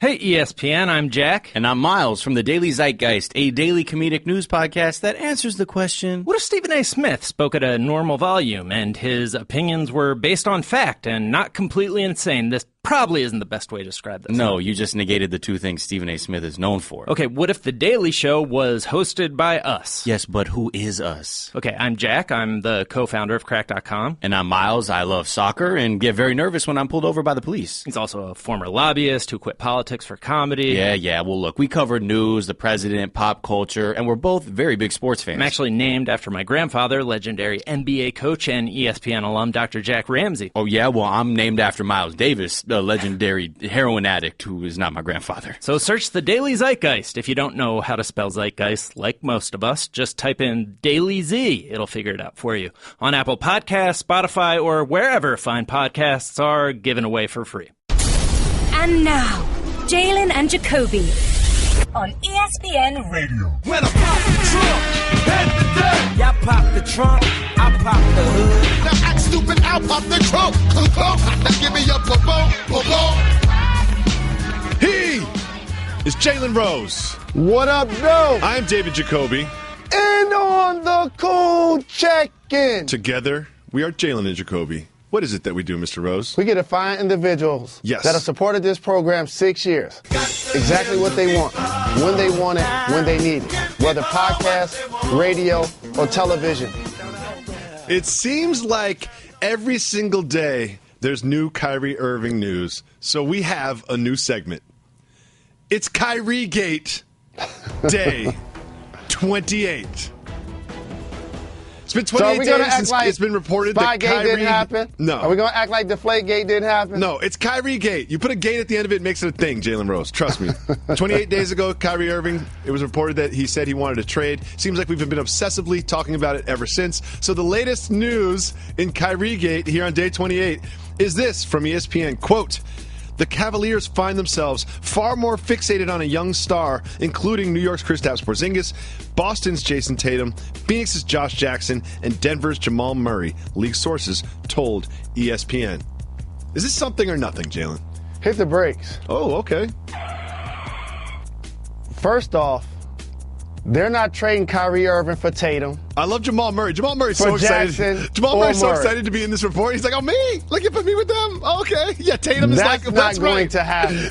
Hey, ESPN, I'm Jack. And I'm Miles from the Daily Zeitgeist, a daily comedic news podcast that answers the question, what if Stephen A. Smith spoke at a normal volume and his opinions were based on fact and not completely insane? This probably isn't the best way to describe this. No, you just negated the two things Stephen A. Smith is known for. Okay, what if The Daily Show was hosted by us? Yes, but who is us? Okay, I'm Jack. I'm the co-founder of Crack.com. And I'm Miles. I love soccer and get very nervous when I'm pulled over by the police. He's also a former lobbyist who quit politics for comedy. Yeah. Well, look, we covered news, the president, pop culture, and we're both very big sports fans. I'm actually named after my grandfather, legendary NBA coach and ESPN alum Dr. Jack Ramsey. Oh, yeah? Well, I'm named after Miles Davis, the legendary heroin addict who is not my grandfather. So search the Daily Zeitgeist. If you don't know how to spell zeitgeist, like most of us, just type in Daily Z. It'll figure it out for you. On Apple Podcasts, Spotify, or wherever fine podcasts are given away for free. And now, Jalen and Jacoby on ESPN Radio. When I pop the trunk, head to death. Y'all pop the trunk, I pop the hood. Now act stupid, I'll pop the trunk. Now give me your boom. He is Jalen Rose. What up, though? I'm David Jacoby. And on the cool check-in. Together, we are Jalen and Jacoby. What is it that we do, Mr. Rose? We get to find individuals that have supported this program 6 years. Exactly what they want, when they want it, when they need it. Whether podcast, radio, or television. It seems like every single day there's new Kyrie Irving news. So we have a new segment. It's Kyrie Gate Day 28. It's been 28 days since it's been reported that Kyrie didn't happen. No. Are we going to act like Deflategate didn't happen? No, it's Kyrie Gate. You put a gate at the end of it, it makes it a thing, Jalen Rose. Trust me. 28 days ago, Kyrie Irving, it was reported that he said he wanted to trade. Seems like we've been obsessively talking about it ever since. So the latest news in Kyrie Gate here on day 28 is this from ESPN. Quote, the Cavaliers find themselves far more fixated on a young star, including New York's Kristaps Porzingis, Boston's Jason Tatum, Phoenix's Josh Jackson, and Denver's Jamal Murray, league sources told ESPN. Is this something or nothing, Jalen? Hit the brakes. Oh, okay. First off, they're not trading Kyrie Irving for Tatum. I love Jamal Murray. Jamal Murray's so excited. Jamal Murray's so excited to be in this report. He's like, oh, me? Like, you put me with them? Oh, okay. Yeah, Tatum is that's not going to happen.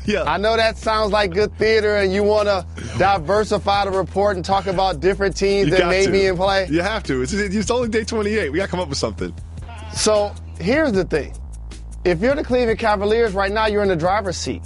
Yeah. I know that sounds like good theater and you want to diversify the report and talk about different teams that may be in play. You have to. It's only day 28. We got to come up with something. So here's the thing. If you're the Cleveland Cavaliers right now, you're in the driver's seat.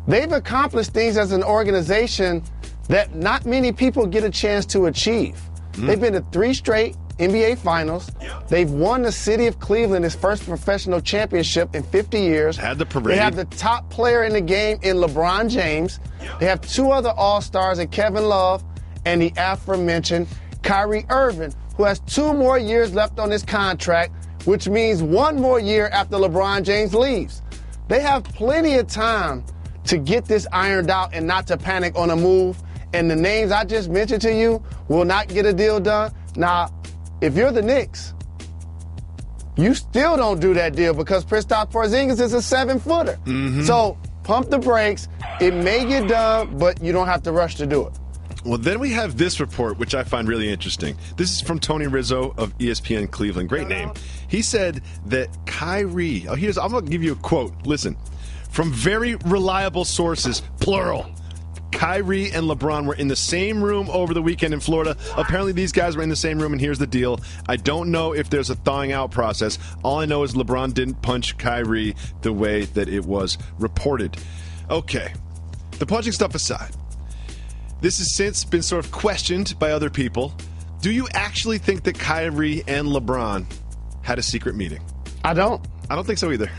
They've accomplished things as an organization that not many people get a chance to achieve. They've been to 3 straight NBA Finals. They've won the city of Cleveland its first professional championship in 50 years. Had the parade. They have the top player in the game in LeBron James. They have 2 other All-Stars in Kevin Love and the aforementioned Kyrie Irving, who has 2 more years left on his contract, which means 1 more year after LeBron James leaves. They have plenty of time to get this ironed out and not to panic on a move. And the names I just mentioned to you will not get a deal done. Now, if you're the Knicks, you still don't do that deal because Kristaps Porzingis is a 7-footer. So pump the brakes. It may get done, but you don't have to rush to do it. Well, then we have this report, which I find really interesting. This is from Tony Rizzo of ESPN Cleveland. Great name. He said that Kyrie, I'm going to give you a quote. Listen, from very reliable sources, plural, Kyrie and LeBron were in the same room over the weekend in Florida. Apparently these guys were in the same room, and here's the deal. I don't know if there's a thawing out process. All I know is LeBron didn't punch Kyrie the way that it was reported. Okay, the punching stuff aside, this has since been sort of questioned by other people. Do you actually think that Kyrie and LeBron had a secret meeting? I don't. I don't think so either.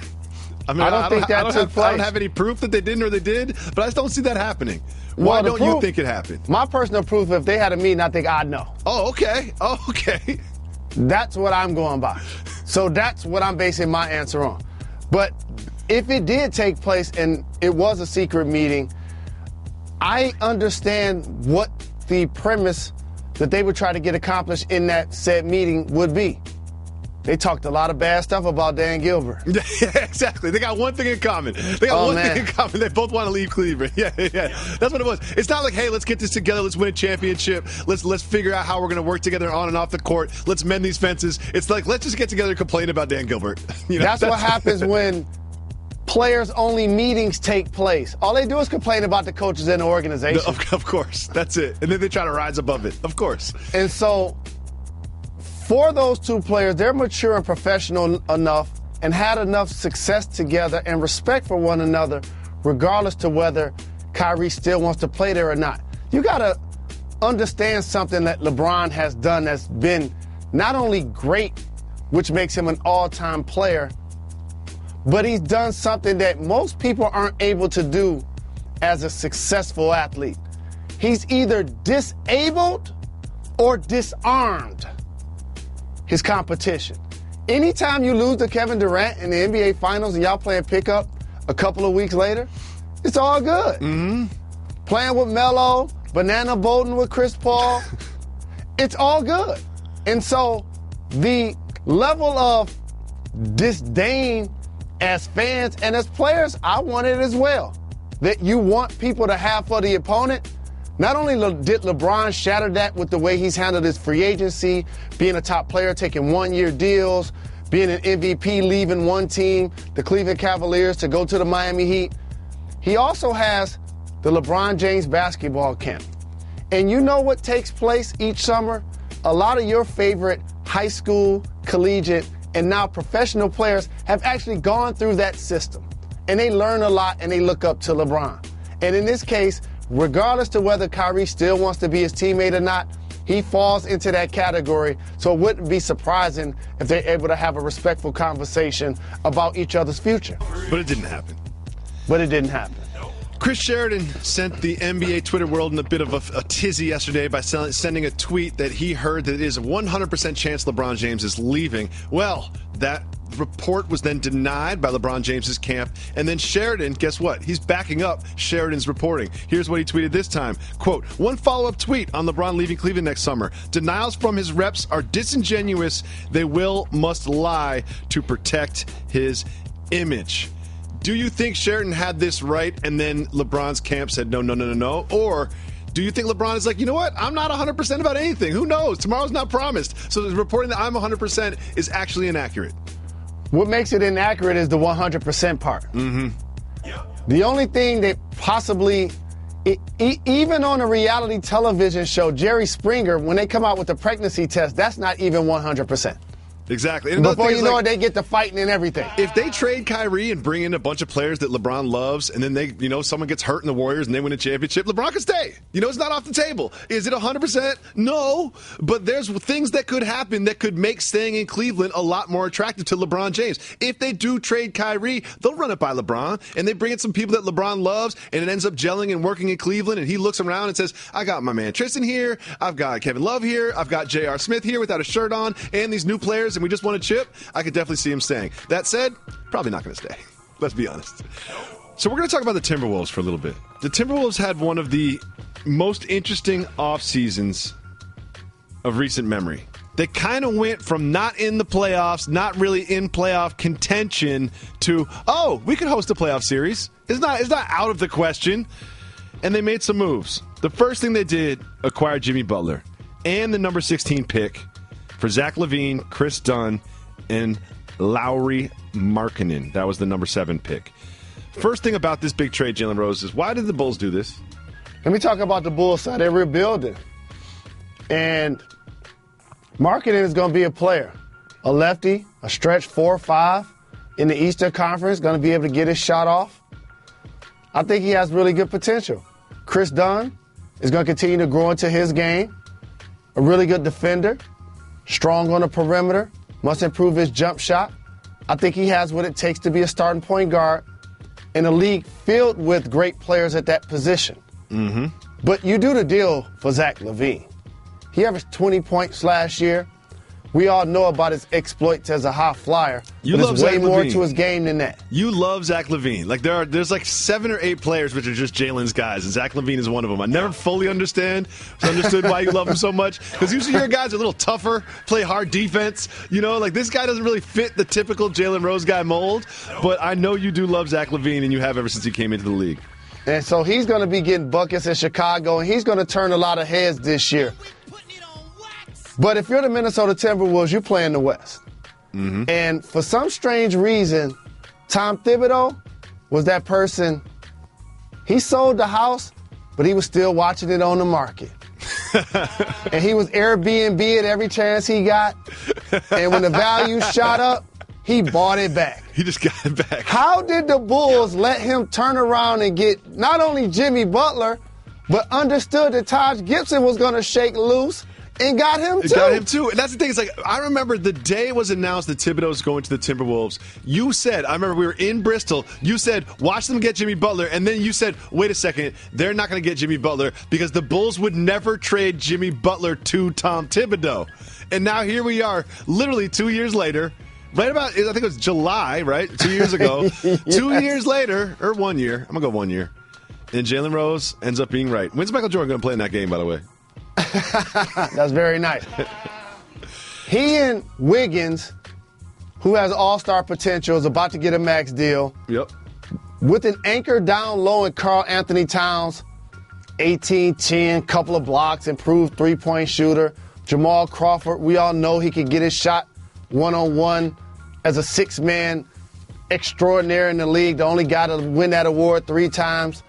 I mean, I don't think that took place. I don't have any proof that they didn't or they did, but I just don't see that happening. Why don't you think it happened? My personal proof, if they had a meeting, I think I'd know. Oh, okay. That's what I'm going by. So that's what I'm basing my answer on. But if it did take place and it was a secret meeting, I understand what the premise that they would try to get accomplished in that said meeting would be. They talked a lot of bad stuff about Dan Gilbert. Yeah, exactly. They got one thing in common. They both want to leave Cleveland. Yeah. That's what it was. It's not like, hey, let's get this together. Let's win a championship. Let's figure out how we're going to work together on and off the court. Let's mend these fences. It's like, let's just get together and complain about Dan Gilbert. That's what happens when players-only meetings take place. All they do is complain about the coaches and the organization. Of course. That's it. And then they try to rise above it. Of course. And so for those two players, they're mature and professional enough and had enough success together and respect for one another, regardless to whether Kyrie still wants to play there or not. You got to understand something that LeBron has done that's been not only great, which makes him an all-time player, but he's done something that most people aren't able to do as a successful athlete. He's either disabled or disarmed his competition. Anytime you lose to Kevin Durant in the NBA Finals and y'all playing pickup a couple of weeks later, it's all good. Mm-hmm. Playing with Melo, banana boating with Chris Paul, it's all good. And so the level of disdain as fans and as players, I want it as well. That you want people to have for the opponent. Not only did LeBron shatter that with the way he's handled his free agency, being a top player, taking one-year deals, being an MVP, leaving one team, the Cleveland Cavaliers, to go to the Miami Heat. He also has the LeBron James basketball camp. And you know what takes place each summer? A lot of your favorite high school, collegiate, and now professional players have actually gone through that system. And they learn a lot and they look up to LeBron. And in this case, regardless to whether Kyrie still wants to be his teammate or not, he falls into that category. So it wouldn't be surprising if they're able to have a respectful conversation about each other's future. But it didn't happen. Chris Sheridan sent the NBA Twitter world in a bit of a tizzy yesterday by sending a tweet that he heard that it is a 100% chance LeBron James is leaving. Well, that report was then denied by LeBron James's camp. And then Sheridan, guess what? He's backing up Sheridan's reporting. Here's what he tweeted this time. Quote, one follow-up tweet on LeBron leaving Cleveland next summer. Denials from his reps are disingenuous. They must lie to protect his image. Do you think Sheridan had this right and then LeBron's camp said no? Or do you think LeBron is like, you know what? I'm not 100% about anything. Who knows? Tomorrow's not promised. So reporting that I'm 100% is actually inaccurate. What makes it inaccurate is the 100% part. Mm-hmm. The only thing that possibly, even on a reality television show, Jerry Springer, when they come out with the pregnancy test, that's not even 100%. Exactly. And before you know it, they get to fighting and everything. If they trade Kyrie and bring in a bunch of players that LeBron loves, and then someone gets hurt in the Warriors and they win a championship, LeBron can stay. It's not off the table. Is it 100%? No. But there's things that could happen that could make staying in Cleveland a lot more attractive to LeBron James. If they do trade Kyrie, they'll run it by LeBron, and they bring in some people that LeBron loves, and it ends up gelling and working in Cleveland, and he looks around and says, I got my man Tristan here, I've got Kevin Love here, I've got J.R. Smith here without a shirt on, and these new players, and we just want a chip. I could definitely see him staying. That said, probably not going to stay. Let's be honest. So we're going to talk about the Timberwolves for a little bit. The Timberwolves had one of the most interesting off seasons of recent memory. They kind of went from not in the playoffs, not really in playoff contention, to, we could host a playoff series. It's not out of the question. And they made some moves. The first thing they did, acquire Jimmy Butler and the number 16 pick for Zach LaVine, Chris Dunn, and Lauri Markkanen. That was the number 7 pick. First thing about this big trade, Jalen Rose, is why did the Bulls do this? Let me talk about the Bulls side. They're rebuilding. And Markkanen is going to be a player. A lefty, a stretch 4-5 in the Eastern Conference, going to be able to get his shot off. I think he has really good potential. Chris Dunn is going to continue to grow into his game. A really good defender, strong on the perimeter, must improve his jump shot. I think he has what it takes to be a starting point guard in a league filled with great players at that position. Mm-hmm. But you do the deal for Zach LaVine. He averaged 20 points last year, We all know about his exploits as a high flyer. You but love there's way Zach more LaVine. to his game than that. You love Zach LaVine. Like there's like 7 or 8 players which are just Jalen's guys, and Zach LaVine is one of them. I never fully understood why you love him so much, because usually your guys are a little tougher, play hard defense. You know, like this guy doesn't really fit the typical Jalen Rose guy mold. But I know you do love Zach LaVine, and you have ever since he came into the league. And so he's going to be getting buckets in Chicago, and he's going to turn a lot of heads this year. But if you're the Minnesota Timberwolves, you play in the West. Mm-hmm. And for some strange reason, Tom Thibodeau was that person. He sold the house, but he was still watching it on the market. And he was Airbnb it every chance he got. And when the value shot up, he bought it back. He just got it back. How did the Bulls let him turn around and get not only Jimmy Butler, but understood that Taj Gibson was going to shake loose and got him too? Got him too. And that's the thing. It's like, I remember the day it was announced that Thibodeau was going to the Timberwolves. You said, I remember we were in Bristol. You said, watch them get Jimmy Butler. And then you said, wait a second, they're not going to get Jimmy Butler because the Bulls would never trade Jimmy Butler to Tom Thibodeau. And now here we are, literally 2 years later. Right about, I think it was July, right? 2 years ago. Yes. 2 years later, or 1 year. I'm going to go 1 year. And Jalen Rose ends up being right. When's Michael Jordan going to play in that game, by the way? That's very nice. He and Wiggins, who has all-star potential, is about to get a max deal. Yep. With an anchor down low in Karl Anthony Towns, 18-10, couple of blocks, improved three-point shooter. Jamal Crawford, we all know he can get his shot one-on-one as a six-man extraordinaire in the league, the only guy to win that award 3 times.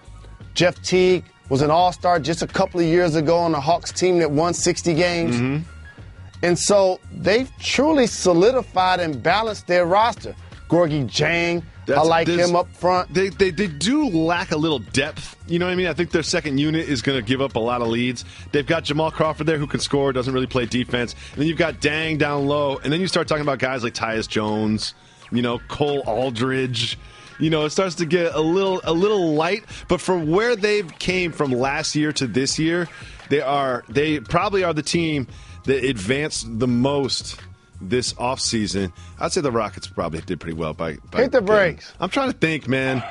Jeff Teague was an all-star just a couple of years ago on the Hawks team that won 60 games. Mm-hmm. And so they've truly solidified and balanced their roster. Gorgie Jang, I like him up front. They do lack a little depth. You know what I mean? I think their second unit is going to give up a lot of leads. They've got Jamal Crawford there who can score, doesn't really play defense. And then you've got Dang down low. And then you start talking about guys like Tyus Jones, Cole Aldridge. It starts to get a little light. But from where they've came from last year to this year, they probably are the team that advanced the most this offseason. I'd say the Rockets probably did pretty well by hit the brakes. I'm trying to think, man.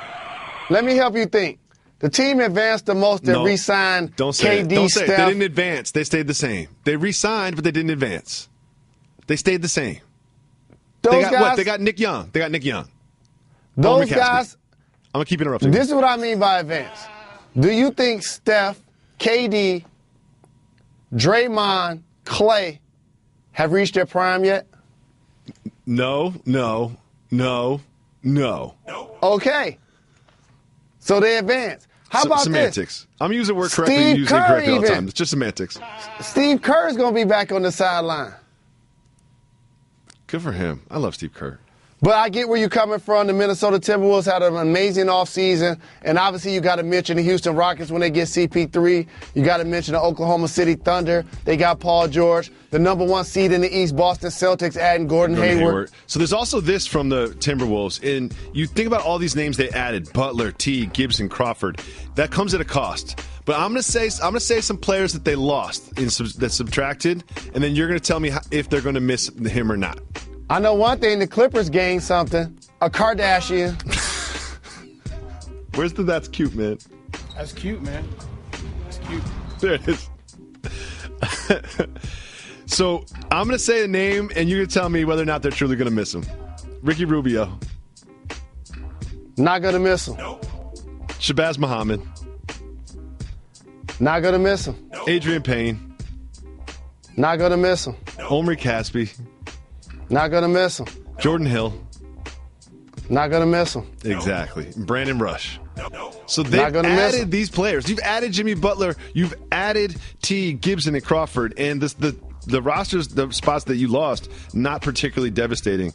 Let me help you think. The team advanced the most that re-signed don't say KD, it. Don't say Steph. it. They didn't advance. They stayed the same. They re-signed, but they didn't advance. They stayed the same. They got Nick Young. Those guys. I'm going to keep interrupting. This is what I mean by advance. Do you think Steph, KD, Draymond, Clay have reached their prime yet? No. Okay. So they advance. How about semantics. this? I'm using word correctly. Steve You use it Kerr correctly all the even. time. It's just semantics. Steve Kerr is going to be back on the sideline. Good for him. I love Steve Kerr. But I get where you're coming from. The Minnesota Timberwolves had an amazing offseason. And obviously you got to mention the Houston Rockets when they get CP3. You got to mention the Oklahoma City Thunder. They got Paul George. The number 1 seed in the East, Boston Celtics, adding Gordon Hayward. So there's also this from the Timberwolves. And you think about all these names they added, Butler, Teague, Gibson, Crawford. That comes at a cost. But I'm going to say some players that they lost, that subtracted, and then you're going to tell me if they're going to miss him or not. I know one thing, the Clippers gained something. A Kardashian. Where's the that's cute, man? That's cute, man. That's cute. There it is. So I'm going to say a name, and you're going to tell me whether or not they're truly going to miss him. Ricky Rubio. Not going to miss him. Shabazz Muhammad. Not going to miss him. Adrian Payne. Not going to miss him. Omri Caspi. Not going to miss him. Jordan Hill. Not going to miss him. Exactly. Brandon Rush. So they've Not gonna miss added him. these players. You've added Jimmy Butler. You've added T. Gibson and Crawford. And the rosters, the spots that you lost, not particularly devastating.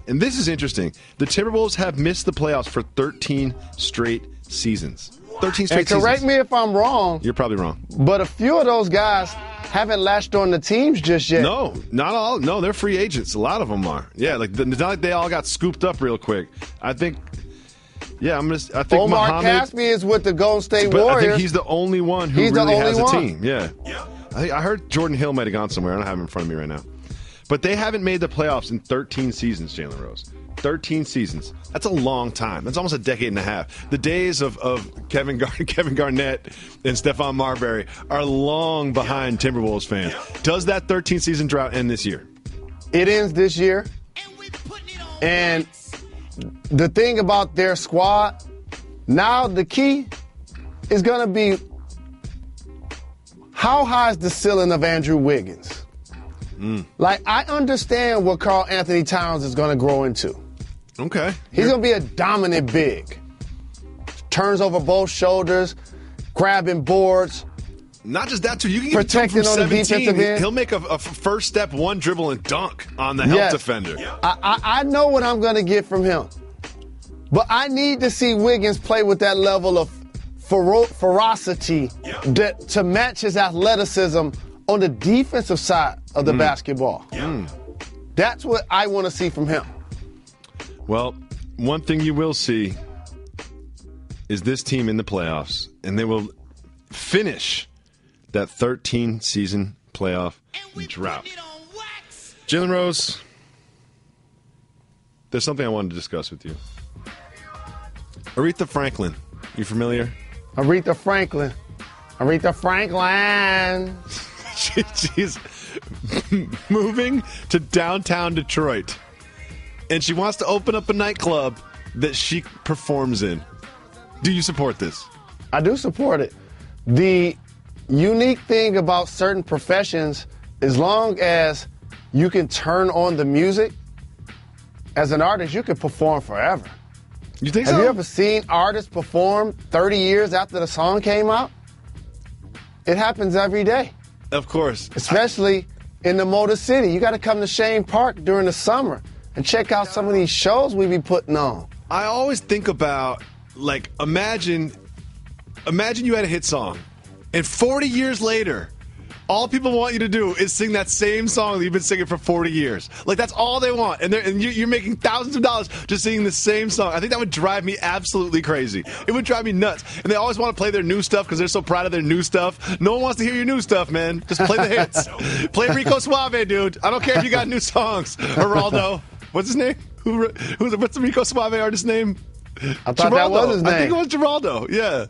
And this is interesting. The Timberwolves have missed the playoffs for 13 straight seasons. 13 straight seasons. And correct me if I'm wrong, You're probably wrong. but a few of those guys haven't latched on the teams just yet. No, not all. No, they're free agents. A lot of them are. Yeah, it's not like they all got scooped up real quick. I think Omar Muhammad, Caspi is with the Golden State but Warriors. I think he's the only one who He's the really only has a one. team. Yeah. I heard Jordan Hill might have gone somewhere. I don't have him in front of me right now. But they haven't made the playoffs in 13 seasons, Jalen Rose. 13 seasons. That's a long time. That's almost a decade and a half. The days of Kevin Garnett and Stephon Marbury are long behind Timberwolves fans. Does that 13-season drought end this year? It ends this year. And the thing about their squad, now the key is going to be how high is the ceiling of Andrew Wiggins? Like, I understand what Karl Anthony Towns is going to grow into. Okay. He's going to be a dominant big. Turns over both shoulders, grabbing boards. Not just that, too. You can protecting from on the defensive end. He'll make a first step, one dribble, and dunk on the help defender. I know what I'm going to get from him. But I need to see Wiggins play with that level of ferocity to match his athleticism on the defensive side of the basketball. That's what I want to see from him. Well, one thing you will see is this team in the playoffs, and they will finish that 13-season playoff drought. Jalen Rose, there's something I wanted to discuss with you. Aretha Franklin, you familiar? Aretha Franklin. She's moving to downtown Detroit, and she wants to open up a nightclub that she performs in. Do you support this? I do support it. The unique thing about certain professions, as long as you can turn on the music, as an artist, you can perform forever. You think so? Have you ever seen artists perform 30 years after the song came out? It happens every day. Of course. Especially in the Motor City. You got to come to Shane Park during the summer and check out some of these shows we be putting on. I always think about, like, imagine you had a hit song, and 40 years later, all people want you to do is sing that same song that you've been singing for 40 years. Like, that's all they want. And you're making thousands of dollars just singing the same song. I think that would drive me absolutely crazy. It would drive me nuts. And they always want to play their new stuff because they're so proud of their new stuff. No one wants to hear your new stuff, man. Just play the hits. Play Rico Suave, dude. I don't care if you got new songs. Geraldo. What's his name? What's the Rico Suave artist's name? I thought that was his name. I think it was Geraldo. Yeah.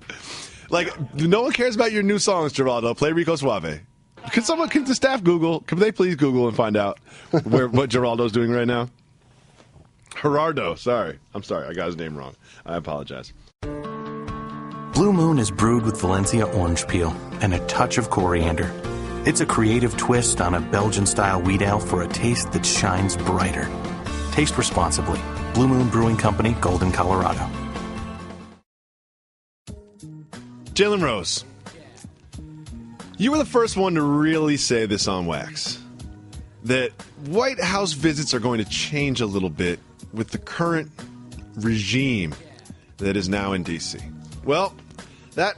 Like, no one cares about your new songs, Geraldo. Play Rico Suave. Can the staff Google? Can they please Google and find out what Geraldo's doing right now? Gerardo, sorry. I'm sorry. I got his name wrong. I apologize. Blue Moon is brewed with Valencia orange peel and a touch of coriander. It's a creative twist on a Belgian-style wheat ale for a taste that shines brighter. Taste responsibly. Blue Moon Brewing Company, Golden, Colorado. Jalen Rose. You were the first one to really say this on Wax, that White House visits are going to change a little bit with the current regime that is now in D.C. Well, that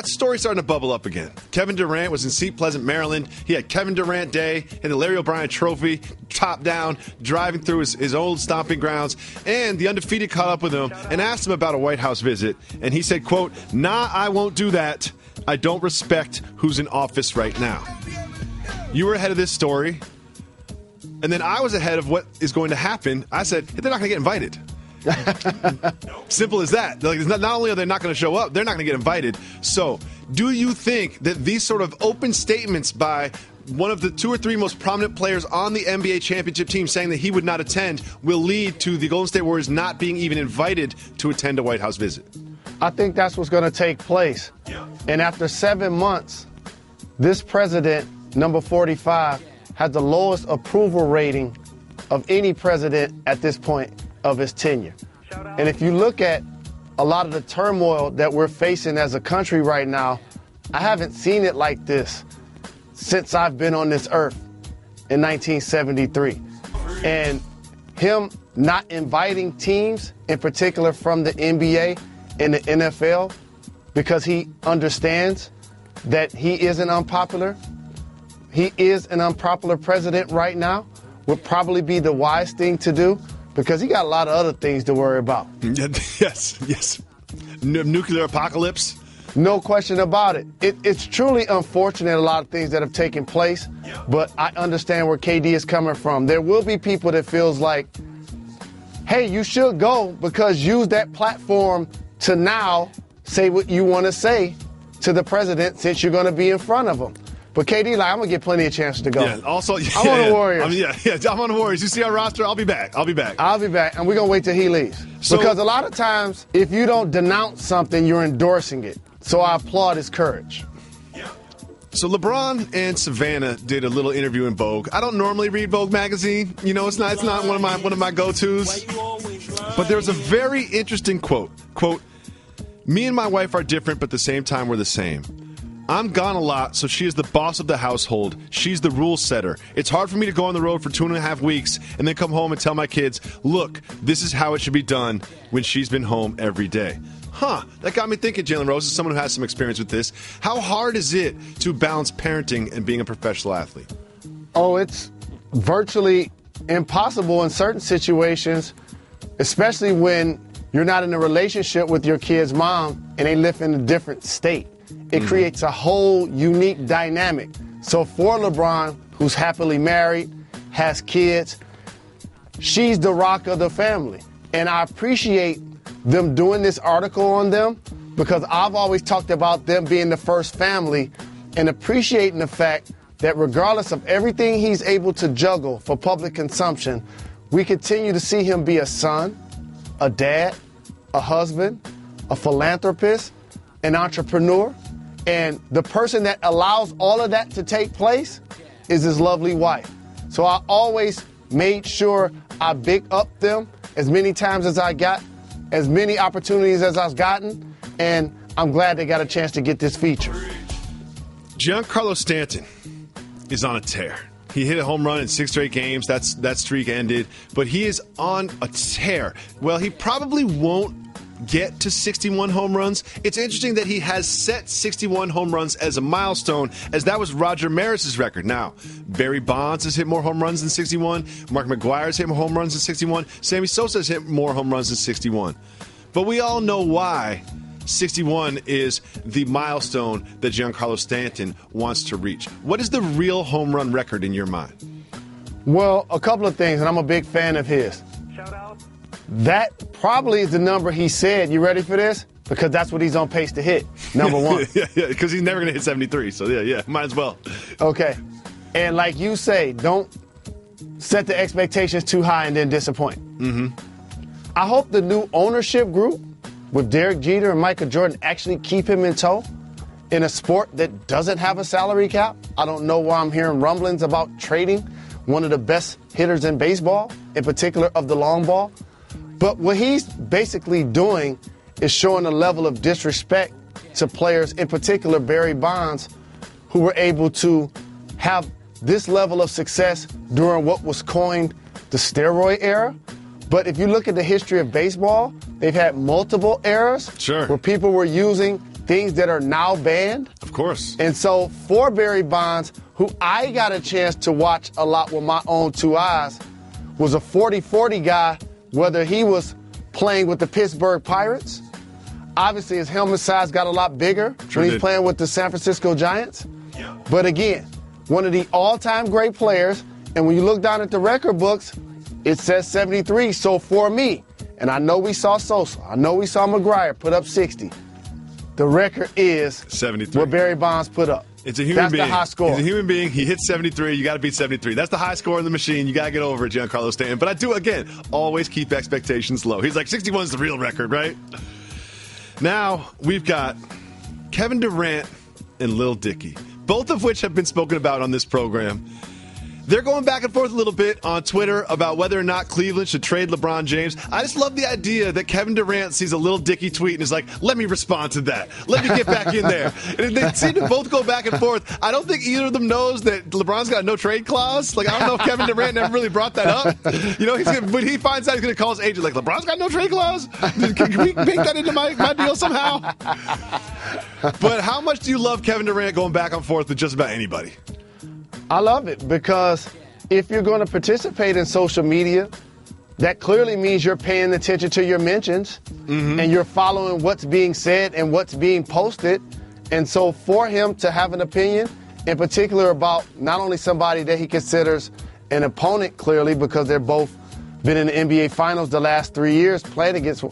story's starting to bubble up again. Kevin Durant was in Seat Pleasant, Maryland. He had Kevin Durant Day and the Larry O'Brien Trophy, top down, driving through his old stomping grounds. And the Undefeated caught up with him and asked him about a White House visit. And he said, quote, "Nah, I won't do that. I don't respect who's in office right now." You were ahead of this story. And then I was ahead of what is going to happen. I said, they're not going to get invited. Simple as that. Like, not only are they not going to show up, they're not going to get invited. So, do you think that these sort of open statements by one of the two or three most prominent players on the NBA championship team saying that he would not attend will lead to the Golden State Warriors not being even invited to attend a White House visit? I think that's what's going to take place. And after 7 months, this president, number 45, has the lowest approval rating of any president at this point of his tenure. And if you look at a lot of the turmoil that we're facing as a country right now, I haven't seen it like this since I've been on this earth in 1973. And him not inviting teams, in particular from the NBA and the NFL, because he understands that he is an unpopular president right now, would probably be the wise thing to do, because he got a lot of other things to worry about. Yes. Nuclear apocalypse. No question about it. It's truly unfortunate, a lot of things that have taken place, but I understand where KD is coming from. There will be people that feels like, hey, you should go because use that platform to now say what you want to say to the president since you're going to be in front of him. But KD, I'm going to get plenty of chances to go. Yeah, also, I'm on the Warriors. I'm on the Warriors. You see our roster? I'll be back. And we're going to wait till he leaves. Because a lot of times, if you don't denounce something, you're endorsing it. So I applaud his courage. So LeBron and Savannah did a little interview in Vogue. I don't normally read Vogue magazine. You know, it's not one of my go-tos. But there's a very interesting quote. Quote, "Me and my wife are different, but at the same time we're the same. I'm gone a lot, so she is the boss of the household. She's the rule setter. It's hard for me to go on the road for 2.5 weeks and then come home and tell my kids, look, this is how it should be done when she's been home every day." That got me thinking, Jalen Rose, as someone who has some experience with this. How hard is it to balance parenting and being a professional athlete? Oh, it's virtually impossible in certain situations, especially when you're not in a relationship with your kid's mom and they live in a different state. It creates a whole unique dynamic. So for LeBron, who's happily married, has kids, she's the rock of the family. And I appreciate them doing this article on them because I've always talked about them being the first family and appreciating the fact that regardless of everything he's able to juggle for public consumption, we continue to see him be a son, a dad, a husband, a philanthropist, an entrepreneur. And the person that allows all of that to take place is his lovely wife. So I always made sure I big up them as many times as I got, as many opportunities as I've gotten, and I'm glad they got a chance to get this feature. Giancarlo Stanton is on a tear. He hit a home run in 6 straight games. That streak ended, but he is on a tear. Well, he probably won't get to 61 home runs. It's interesting that he has set 61 home runs as a milestone, as that was Roger Maris's record. Now, Barry Bonds has hit more home runs than 61. Mark McGwire's hit more home runs than 61. Sammy Sosa's hit more home runs than 61. But we all know why 61 is the milestone that Giancarlo Stanton wants to reach. What is the real home run record in your mind? Well, a couple of things, and I'm a big fan of his. Shout out. That probably is the number he said. You ready for this? Because that's what he's on pace to hit, number one. Yeah, because he's never going to hit 73, so yeah, might as well. Okay. And like you say, don't set the expectations too high and then disappoint. Mm-hmm. I hope the new ownership group with Derek Jeter and Michael Jordan actually keep him in tow in a sport that doesn't have a salary cap. I don't know why I'm hearing rumblings about trading one of the best hitters in baseball, in particular of the long ball. But what he's basically doing is showing a level of disrespect to players, in particular Barry Bonds, who were able to have this level of success during what was coined the steroid era. But if you look at the history of baseball, they've had multiple eras where people were using things that are now banned. Of course. And so for Barry Bonds, who I got a chance to watch a lot with my own 2 eyes, was a 40-40 guy, whether he was playing with the Pittsburgh Pirates. Obviously, his helmet size got a lot bigger when he's playing with the San Francisco Giants. But again, one of the all-time great players, and when you look down at the record books, it says 73. So for me, and I know we saw Sosa, I know we saw McGwire put up 60, the record is 73. What Barry Bonds put up. It's a human being. That's the high score. He's a human being. He hits 73. You got to beat 73. That's the high score in the machine. You got to get over it, Giancarlo Stanton. But I do, again, always keep expectations low. He's like, 61 is the real record, right? Now, we've got Kevin Durant and Lil Dicky, both of which have been spoken about on this program. They're going back and forth a little bit on Twitter about whether or not Cleveland should trade LeBron James. I just love the idea that Kevin Durant sees a Lil Dicky tweet and is like, let me respond to that. Let me get back in there. And they seem to both go back and forth. I don't think either of them knows that LeBron's got a no-trade clause. Like, I don't know if Kevin Durant never really brought that up. You know, when he finds out, he's going to call his agent like, LeBron's got no trade clause? Can we make that into my deal somehow? But how much do you love Kevin Durant going back and forth with just about anybody? I love it because if you're going to participate in social media, that clearly means you're paying attention to your mentions and you're following what's being said and what's being posted. And so for him to have an opinion, in particular about not only somebody that he considers an opponent clearly because they're both been in the NBA Finals the last 3 years, playing against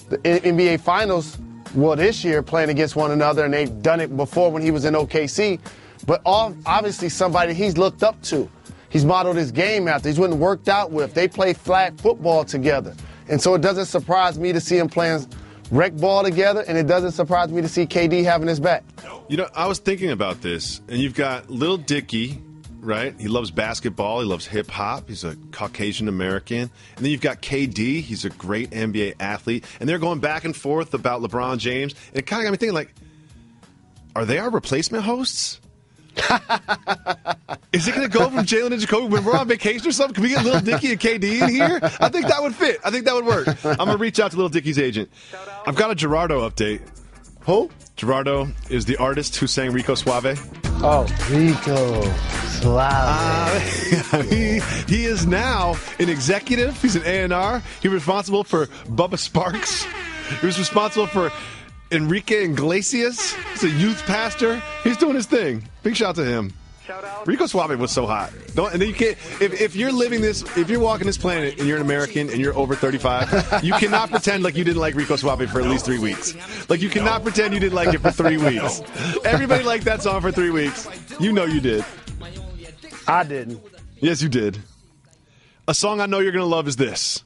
the NBA Finals, this year playing against one another, and they've done it before when he was in OKC, but obviously somebody he's looked up to. He's modeled his game after. He's went and worked out with. They play flag football together. And so it doesn't surprise me to see him playing rec ball together, and it doesn't surprise me to see KD having his back. You know, I was thinking about this, and you've got Lil Dicky, right? He loves basketball. He loves hip-hop. He's a Caucasian American. And then you've got KD. He's a great NBA athlete. And they're going back and forth about LeBron James. And it kind of got me thinking, like, are they our replacement hosts? Is it going to go from Jalen and Jacoby when we're on vacation or something? Can we get Lil Dicky and KD in here? I think that would fit. I think that would work. I'm going to reach out to Lil Dicky's agent. I've got a Gerardo update. Who? Gerardo is the artist who sang Rico Suave. Oh, Rico Suave. He is now an executive. He's an A&R. He was responsible for Bubba Sparks. He was responsible for Enrique Iglesias. He's a youth pastor. He's doing his thing. Big shout out to him. Rico Suave was so hot. And then you can't. If you're living this, if you're walking this planet and you're an American and you're over 35, you cannot pretend like you didn't like Rico Suave for at least 3 weeks. Like you cannot pretend you didn't like it for 3 weeks. Everybody liked that song for 3 weeks. You know you did. I didn't. Yes, you did. A song I know you're gonna love is this.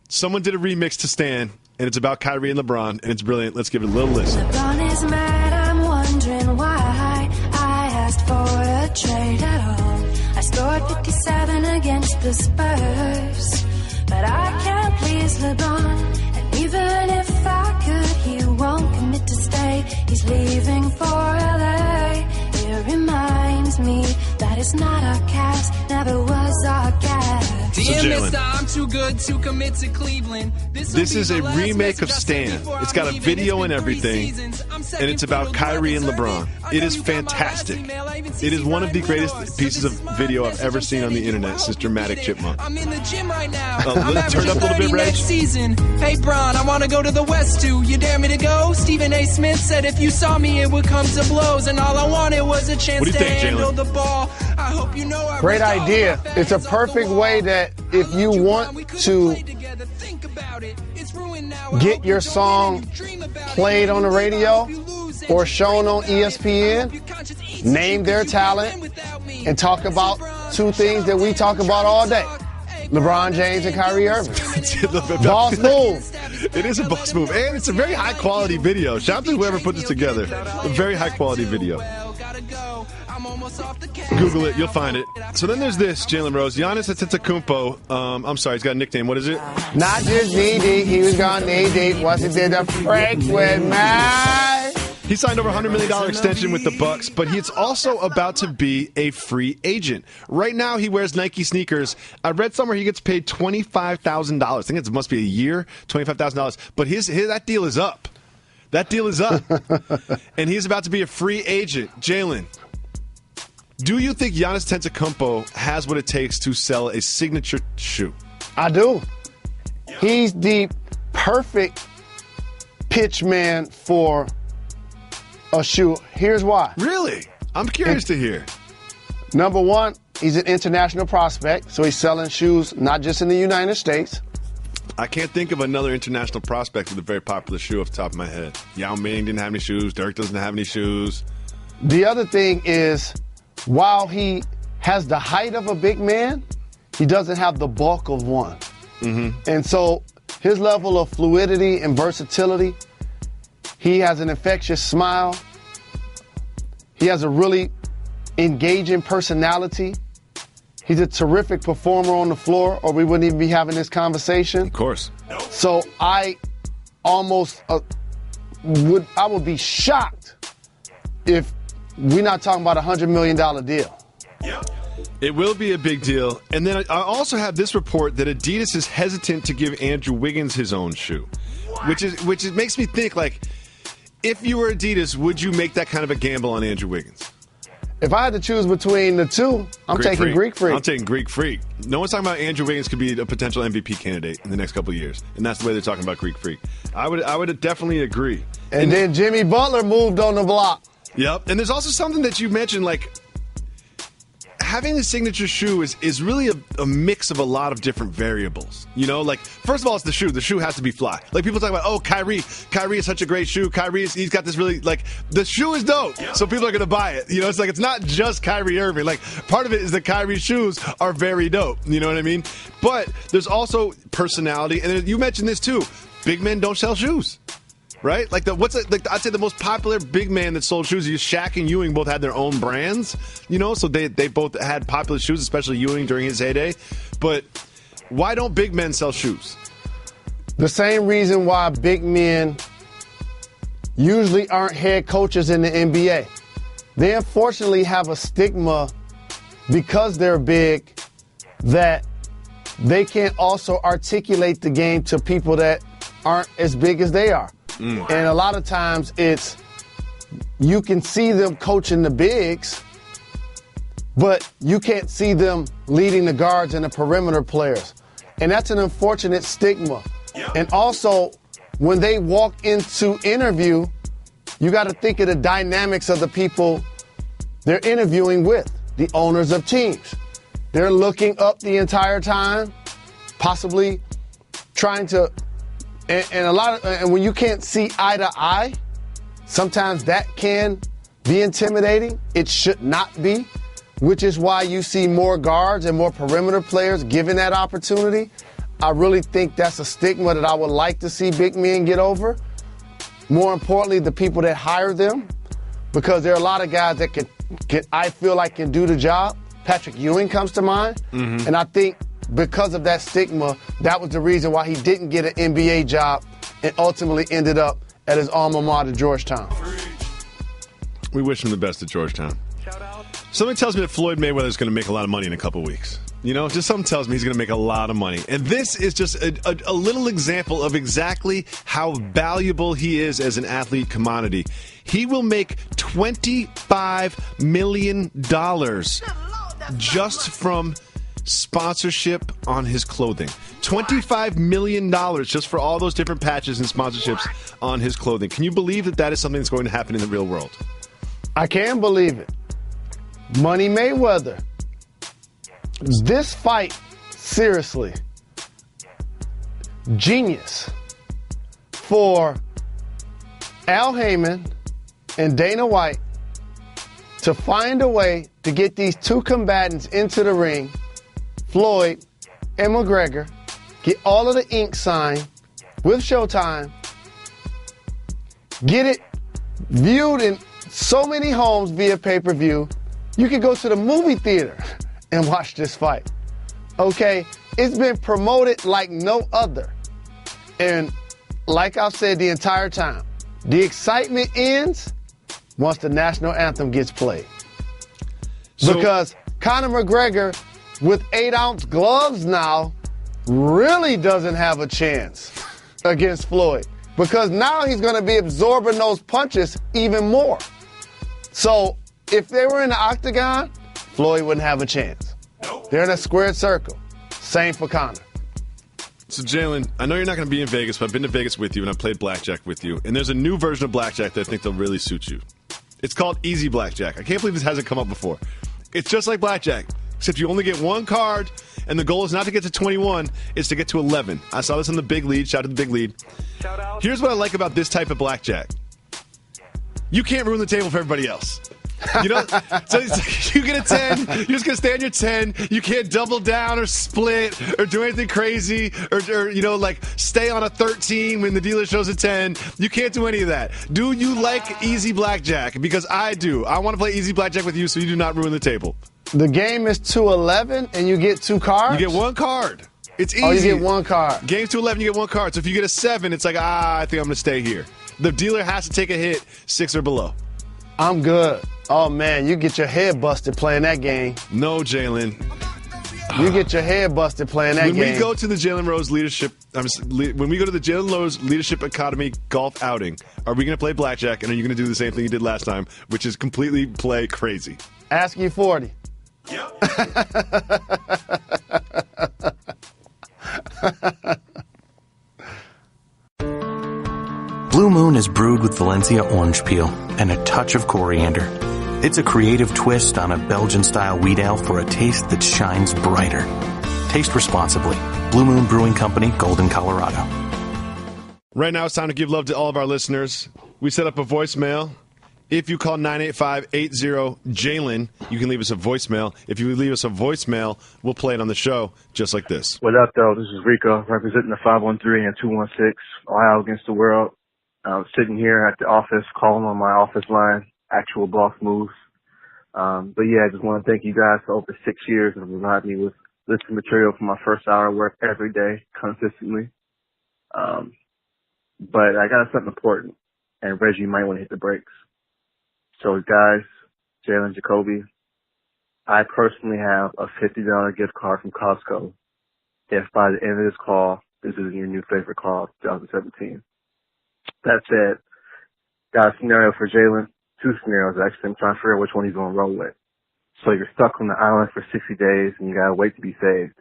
Someone did a remix to Stan, and it's about Kyrie and LeBron, and it's brilliant. Let's give it a little listen. LeBron is mad, I'm wondering why I asked for a trade at all. I scored 57 against the Spurs, but I can't please LeBron. And even if I could, he won't commit to stay. He's leaving for LA. It reminds me that it's not our Cavs, never was our Cavs. So I'm too good to commit to Cleveland. This is a remake of Stan. It's got a video and everything, and it's about Kyrie and LeBron. It is fantastic. It is one of the greatest pieces of video I've ever seen on the internet since Dramatic Chipmunk. I'm in the gym right now. Turn up a little bit, Reg. Next season. Hey, Bron, I want to go to the West too. You dare me to go? Stephen A. Smith said if you saw me, it would come to blows, and all I wanted was a chance to handle the ball. I hope you know I Great idea. It's a perfect way that if you want to get your song played on the radio or shown on ESPN, name their talent, and talk about two things that we talk about all day. LeBron James and Kyrie Irving. Boss move. It is a boss move. And it's a very high-quality video. Shout out to whoever put this together. A very high-quality video. Google it. You'll find it. So then there's this, Jalen Rose. Giannis Antetokounmpo. I'm sorry, he's got a nickname. What is it? Not just knee-deep. He was gone knee-deep once he did the break with me. He signed over $100 million extension with the Bucks, but he's also about to be a free agent. Right now, he wears Nike sneakers. I read somewhere he gets paid $25,000. I think it must be a year, $25,000. But that deal is up. That deal is up. And he's about to be a free agent. Jalen, do you think Giannis Antetokounmpo has what it takes to sell a signature shoe? I do. He's the perfect pitch man for a shoe. Here's why. Really? I'm curious to hear. Number one, he's an international prospect, so he's selling shoes not just in the United States. I can't think of another international prospect with a very popular shoe off the top of my head. Yao Ming didn't have any shoes. Dirk doesn't have any shoes. The other thing is, while he has the height of a big man, he doesn't have the bulk of one. Mm-hmm. And so his level of fluidity and versatility, he has an infectious smile. He has a really engaging personality. He's a terrific performer on the floor, or we wouldn't even be having this conversation. Of course. So I almost would be shocked if we're not talking about a $100 million deal. Yeah. It will be a big deal. And then I also have this report that Adidas is hesitant to give Andrew Wiggins his own shoe, which makes me think, like, if you were Adidas, would you make that kind of a gamble on Andrew Wiggins? If I had to choose between the two, I'm taking Greek Freak. I'm taking Greek Freak. No one's talking about Andrew Wiggins could be a potential MVP candidate in the next couple of years, and that's the way they're talking about Greek Freak. I would definitely agree. And then Jimmy Butler moved on the block. Yep. And there's also something that you mentioned, like having a signature shoe is really a mix of a lot of different variables. You know, like, first of all, it's the shoe. The shoe has to be fly. Like, people talk about, oh, Kyrie is such a great shoe. He's got this really, like, the shoe is dope. Yeah. So people are going to buy it. You know, it's like, it's not just Kyrie Irving. Like, part of it is that Kyrie's shoes are very dope. You know what I mean? But there's also personality. And you mentioned this too. Big men don't sell shoes. Right? Like I'd say the most popular big man that sold shoes, Shaq and Ewing both had their own brands, you know, so they both had popular shoes, especially Ewing during his heyday. But why don't big men sell shoes? The same reason why big men usually aren't head coaches in the NBA. They unfortunately have a stigma because they're big that they can't also articulate the game to people that aren't as big as they are. And a lot of times you can see them coaching the bigs, but you can't see them leading the guards and the perimeter players. And that's an unfortunate stigma. Yep. And also, when they walk into interview, you got to think of the dynamics of the people they're interviewing with, the owners of teams. They're looking up the entire time, possibly trying to. And when you can't see eye to eye, sometimes that can be intimidating. It should not be, which is why you see more guards and more perimeter players given that opportunity. I really think that's a stigma that I would like to see big men get over. More importantly, the people that hire them, because there are a lot of guys that I feel like can do the job. Patrick Ewing comes to mind, and I think because of that stigma, that was the reason why he didn't get an NBA job and ultimately ended up at his alma mater, Georgetown. We wish him the best at Georgetown. Something tells me that Floyd Mayweather is going to make a lot of money in a couple weeks. You know, just something tells me he's going to make a lot of money. And this is just a little example of exactly how valuable he is as an athlete commodity. He will make $25 million just from sponsorship on his clothing. $25 million just for all those different patches and sponsorships on his clothing. Can you believe that that is something that's going to happen in the real world? I can believe it. Money Mayweather. This fight, seriously, genius for Al Heyman and Dana White to find a way to get these two combatants into the ring, Floyd and McGregor, get all of the ink signed with Showtime, get it viewed in so many homes via pay-per-view. You could go to the movie theater and watch this fight. Okay? It's been promoted like no other. And like I've said the entire time, the excitement ends once the national anthem gets played. Because Conor McGregor, with 8-ounce gloves now, really doesn't have a chance against Floyd. Because now he's going to be absorbing those punches even more. So if they were in the octagon, Floyd wouldn't have a chance. Nope. They're in a squared circle. Same for Conor. So, Jalen, I know you're not going to be in Vegas, but I've been to Vegas with you and I've played blackjack with you. And there's a new version of blackjack that I think will really suit you. It's called Easy Blackjack. I can't believe this hasn't come up before. It's just like blackjack, except you only get one card, and the goal is not to get to 21, it's to get to 11. I saw this on the Big Lead. Shout out to the Big Lead. Shout out. Here's what I like about this type of blackjack. You can't ruin the table for everybody else. You know, so it's like you get a 10, you're just going to stay on your 10. You can't double down or split or do anything crazy or, you know, like stay on a 13 when the dealer shows a 10. You can't do any of that. Do you like Easy Blackjack? Because I do. I want to play Easy Blackjack with you so you do not ruin the table. The game is 2-11 and you get 2 cards? You get 1 card. It's easy. Oh, you get 1 card. Game's 2-11, you get 1 card. So if you get a 7, it's like, I think I'm going to stay here. The dealer has to take a hit 6 or below. I'm good. Oh, man, you get your head busted playing that game. No, Jalen. You get your head busted playing that game. When we go to the Jalen Rose Leadership Academy golf outing, are we going to play blackjack, and are you going to do the same thing you did last time, which is completely play crazy? Ask you 40. Yep. Blue Moon is brewed with Valencia orange peel and a touch of coriander. It's a creative twist on a Belgian-style wheat ale for a taste that shines brighter. Taste responsibly. Blue Moon Brewing Company, Golden, Colorado. Right now, it's time to give love to all of our listeners. We set up a voicemail. If you call 985-80-JALEN, you can leave us a voicemail. If you leave us a voicemail, we'll play it on the show just like this. What up, though? This is Rico, representing the 513 and 216, Ohio against the world. I was sitting here at the office, calling on my office line, actual boss moves. But yeah, I just want to thank you guys for over 6 years and providing me with listening material for my first hour of work every day, consistently. But I got something important, and Reggie might want to hit the brakes. So guys, Jalen Jacoby, I personally have a $50 gift card from Costco. If by the end of this call, this is your new favorite call of 2017. That said, got a scenario for Jalen. 2 scenarios, actually. I'm trying to figure out which one he's going to roll with. So you're stuck on the island for 60 days and you got to wait to be saved.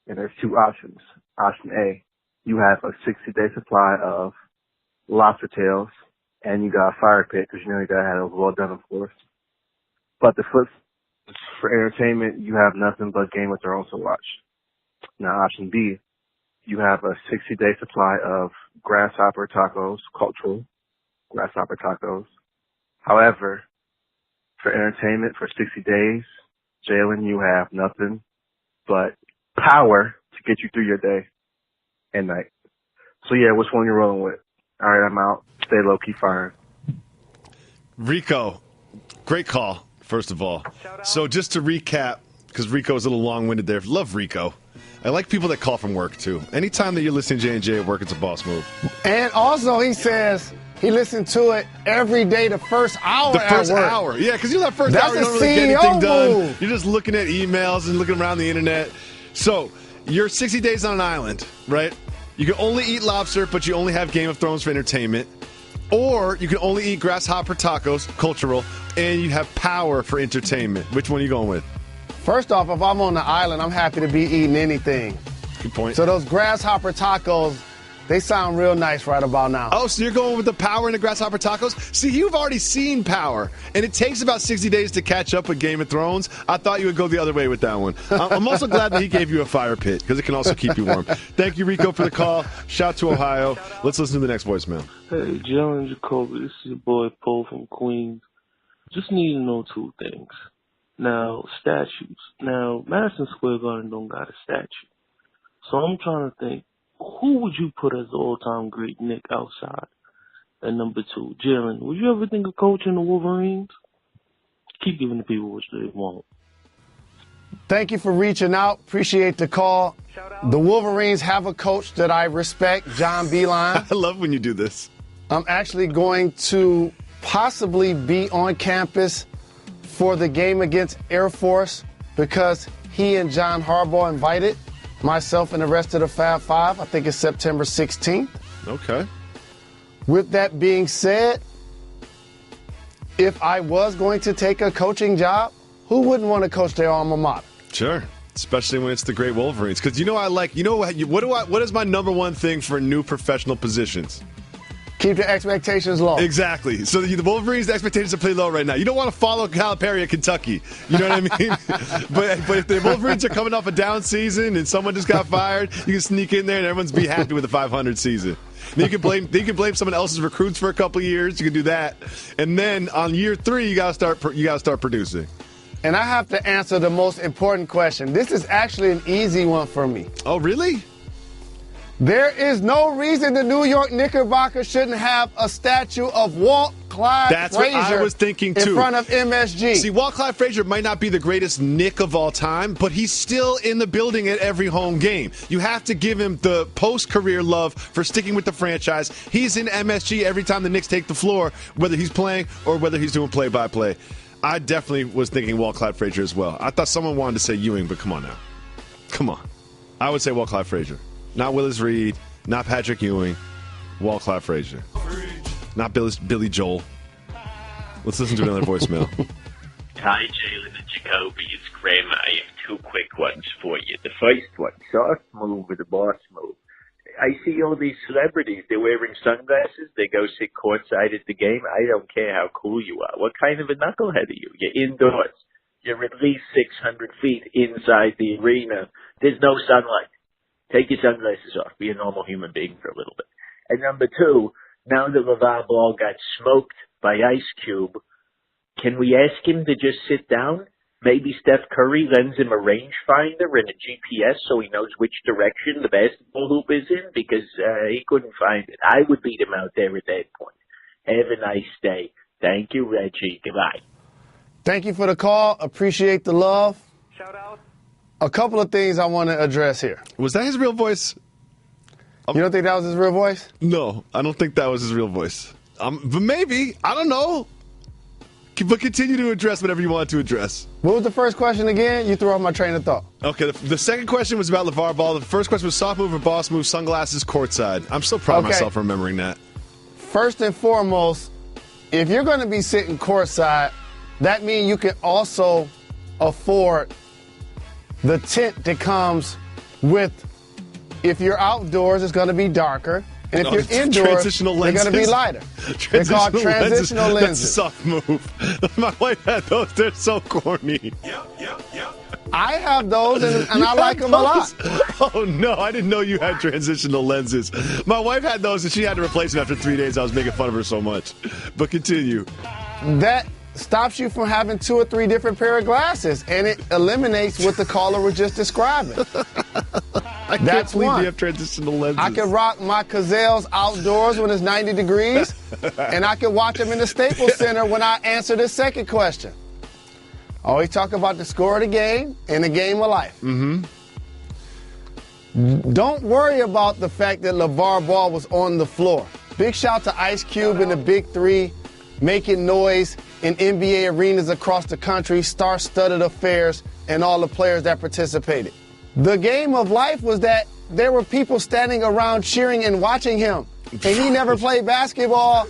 And there's 2 options. Option A, you have a 60-day supply of lobster tails and you got a fire pit because you know you got to have it well done, of course. But the flip, for entertainment, you have nothing but Game of Thrones to watch. Now, option B, you have a 60-day supply of grasshopper tacos, cultural grasshopper tacos. However, for entertainment for 60 days, Jalen, you have nothing but power to get you through your day and night. So yeah, which one you rolling with? All right, I'm out. Stay low-key firing. Rico, great call, first of all. So just to recap, because Rico is a little long-winded there. Love Rico. I like people that call from work, too. Anytime that you're listening to J&J at work, it's a boss move. And also, he says he listened to it every day, the first hour The first at work. hour. Yeah, because that first That's hour, you a don't really get CEO anything done. move. You're just looking at emails and looking around the internet. So, you're 60 days on an island, right? You can only eat lobster, but you only have Game of Thrones for entertainment. Or you can only eat grasshopper tacos, cultural, and you have power for entertainment. Which one are you going with? First off, if I'm on the island, I'm happy to be eating anything. Good point. So those grasshopper tacos, they sound real nice right about now. Oh, so you're going with the power in the grasshopper tacos? See, you've already seen power, and it takes about 60 days to catch up with Game of Thrones. I thought you would go the other way with that one. I'm also glad that he gave you a fire pit, because it can also keep you warm. Thank you, Rico, for the call. Shout to Ohio. Let's listen to the next voicemail. Hey, Jalen Jacoby, this is your boy Paul from Queens. Just need to know 2 things. Now, statues. Now, Madison Square Garden don't got a statue. So I'm trying to think, who would you put as the all-time great Nick outside? And number 2, Jalen, would you ever think of coaching the Wolverines? Keep giving the people what they want. Thank you for reaching out. Appreciate the call. The Wolverines have a coach that I respect, John Beilein. I love when you do this. I'm actually going to possibly be on campus for the game against Air Force because he and John Harbaugh invited myself and the rest of the Fab Five. I think it's September 16th. Okay. With that being said, if I was going to take a coaching job, who wouldn't want to coach their alma mater? Sure. Especially when it's the great Wolverines. Because what is my number one thing for new professional positions? Keep the expectations low. Exactly. So the Wolverines' expectations are pretty low right now. You don't want to follow Calipari at Kentucky. You know what I mean? but if the Wolverines are coming off a down season and someone just got fired, you can sneak in there and everyone's be happy with the 500 season. Then you can blame someone else's recruits for a couple of years. You can do that, and then on year 3, you gotta start producing. And I have to answer the most important question. This is actually an easy one for me. Oh, really? There is no reason the New York Knickerbockers shouldn't have a statue of Walt Clyde That's Frazier what I was thinking too. in front of MSG. See, Walt Clyde Frazier might not be the greatest Knick of all time, but he's still in the building at every home game. You have to give him the post-career love for sticking with the franchise. He's in MSG every time the Knicks take the floor, whether he's playing or whether he's doing play-by-play. I definitely was thinking Walt Clyde Frazier as well. I thought someone wanted to say Ewing, but come on now. Come on. I would say Walt Clyde Frazier. Not Willis Reed, not Patrick Ewing. Walt Clyde Frazier. Not Billy Joel. Let's listen to another voicemail. Hi, Jalen and Jacoby. It's Graham. I have two quick ones for you. The first one, soft move or the boss move. I see all these celebrities. They're wearing sunglasses. They go sit courtside at the game. I don't care how cool you are. What kind of a knucklehead are you? You're indoors. You're at least 600 feet inside the arena. There's no sunlight. Take your sunglasses off. Be a normal human being for a little bit. And number two, now that LeVar Ball got smoked by Ice Cube, can we ask him to just sit down? Maybe Steph Curry lends him a rangefinder and a GPS so he knows which direction the basketball hoop is in, because he couldn't find it. I would beat him out there at that point. Have a nice day. Thank you, Reggie. Goodbye. Thank you for the call. Appreciate the love. Shout out. A couple of things I want to address here. Was that his real voice? You don't think that was his real voice? No, I don't think that was his real voice. But maybe. I don't know. But continue to address whatever you want to address. What was the first question again? You threw off my train of thought. Okay, the second question was about LeVar Ball. The first question was soft move or boss move, sunglasses courtside. I'm so proud of myself for remembering that. First and foremost, if you're going to be sitting courtside, that means you can also afford the tent that comes with, if you're outdoors, it's going to be darker. And if you're indoors, they're going to be lighter. They're called transitional lenses. That's a soft move. My wife had those. They're so corny. I have those, and I like them a lot. Oh, no. I didn't know you had transitional lenses. My wife had those, and she had to replace them after 3 days. I was making fun of her so much. But continue. That stops you from having 2 or 3 different pair of glasses, and it eliminates what the caller was just describing. I can't believe you have transitional lenses. I can rock my Cazelles outdoors when it's 90 degrees, and I can watch them in the Staples Center when I answer the second question. Always talk about the score of the game and the game of life. Mm-hmm. Don't worry about the fact that LeVar Ball was on the floor. Big shout to Ice Cube and the Big Three, making noise in NBA arenas across the country, star-studded affairs, and all the players that participated. The game of life was that there were people standing around cheering and watching him, and he never played basketball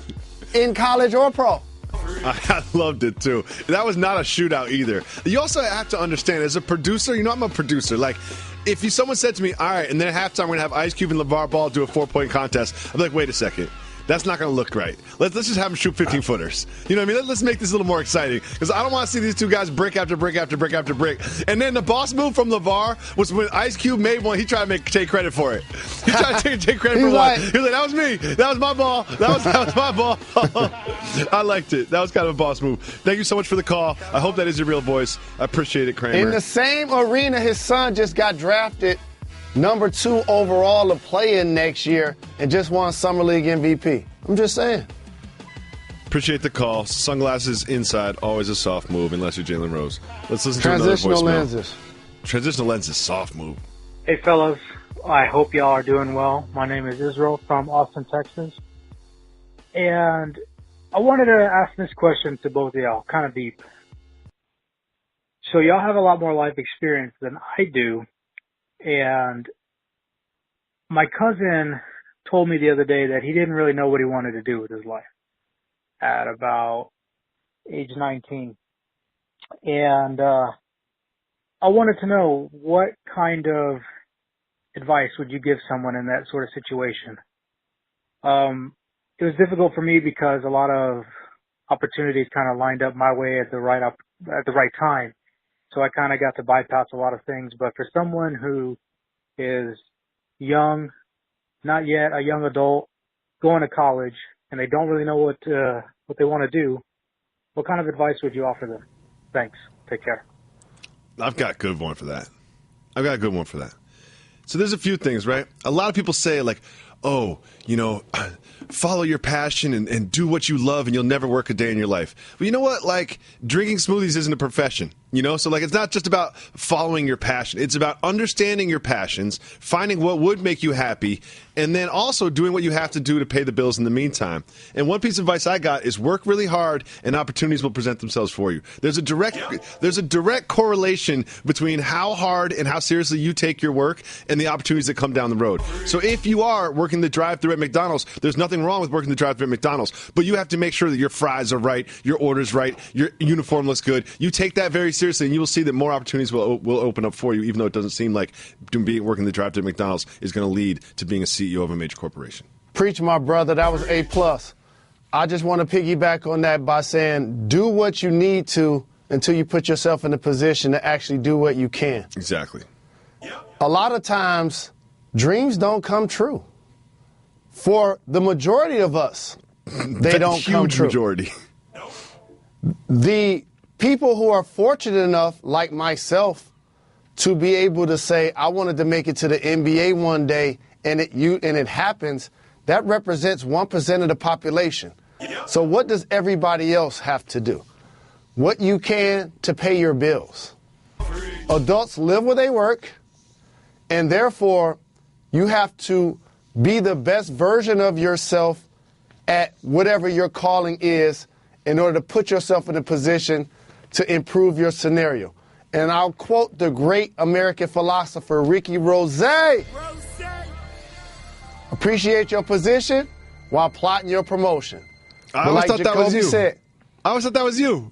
in college or pro. I loved it, too. That was not a shootout either. You also have to understand, as a producer, I'm a producer. Like, if someone said to me, all right, and then at halftime we're going to have Ice Cube and LeVar Ball do a 4-point contest, I'd be like, wait a second. That's not going to look right. Let's just have them shoot 15-footers. You know what I mean? Let's make this a little more exciting, because I don't want to see these two guys brick after brick after brick after brick. And then the boss move from LeVar was when Ice Cube made one, he tried to take credit for it. He tried to take credit for one. He was like, that was me. That was my ball. That was my ball. I liked it. That was kind of a boss move. Thank you so much for the call. I hope that is your real voice. I appreciate it, Kramer. In the same arena, his son just got drafted number 2 overall to play in next year and just won Summer League MVP. I'm just saying. Appreciate the call. Sunglasses inside, always a soft move, unless you're Jalen Rose. Let's listen to another voicemail. Transitional lenses. Transitional lenses, soft move. Hey, fellas. I hope y'all are doing well. My name is Israel from Austin, Texas. And I wanted to ask this question to both of y'all, kind of deep. So y'all have a lot more life experience than I do. And my cousin told me the other day that he didn't really know what he wanted to do with his life at about age 19. And I wanted to know, what kind of advice would you give someone in that sort of situation? It was difficult for me because a lot of opportunities kind of lined up my way at the right time. So I kind of got to bypass a lot of things. But for someone who is young, not yet a young adult, going to college, and they don't really know what they want to do, what kind of advice would you offer them? Thanks. Take care. I've got a good one for that. So there's a few things, right? A lot of people say, like, follow your passion and do what you love and you'll never work a day in your life. But you know what? Like, drinking smoothies isn't a profession, So, like, it's not just about following your passion. It's about understanding your passions, finding what would make you happy, and then also doing what you have to do to pay the bills in the meantime. And one piece of advice I got is work really hard and opportunities will present themselves for you. There's a direct correlation between how hard and how seriously you take your work and the opportunities that come down the road. So if you are working the drive-thru at McDonald's, there's nothing wrong with working the drive-thru at McDonald's, but you have to make sure that your fries are right, your order's right, your uniform looks good. You take that very seriously, and you will see that more opportunities will open up for you, even though it doesn't seem like working the drive-thru at McDonald's is going to lead to being a CEO of a major corporation. Preach, my brother. That was A+. I just want to piggyback on that by saying do what you need to until you put yourself in a position to actually do what you can. Exactly. A lot of times, dreams don't come true. For the majority of us, they don't come true. Huge majority. The people who are fortunate enough, like myself, to be able to say, I wanted to make it to the NBA one day, and it happens, that represents 1% of the population. So what does everybody else have to do? What you can to pay your bills. Adults live where they work, and therefore you have to be the best version of yourself at whatever your calling is in order to put yourself in a position to improve your scenario. And I'll quote the great American philosopher Ricky Rose. Appreciate your position while plotting your promotion. I always thought that was you. Said, I always thought that was you.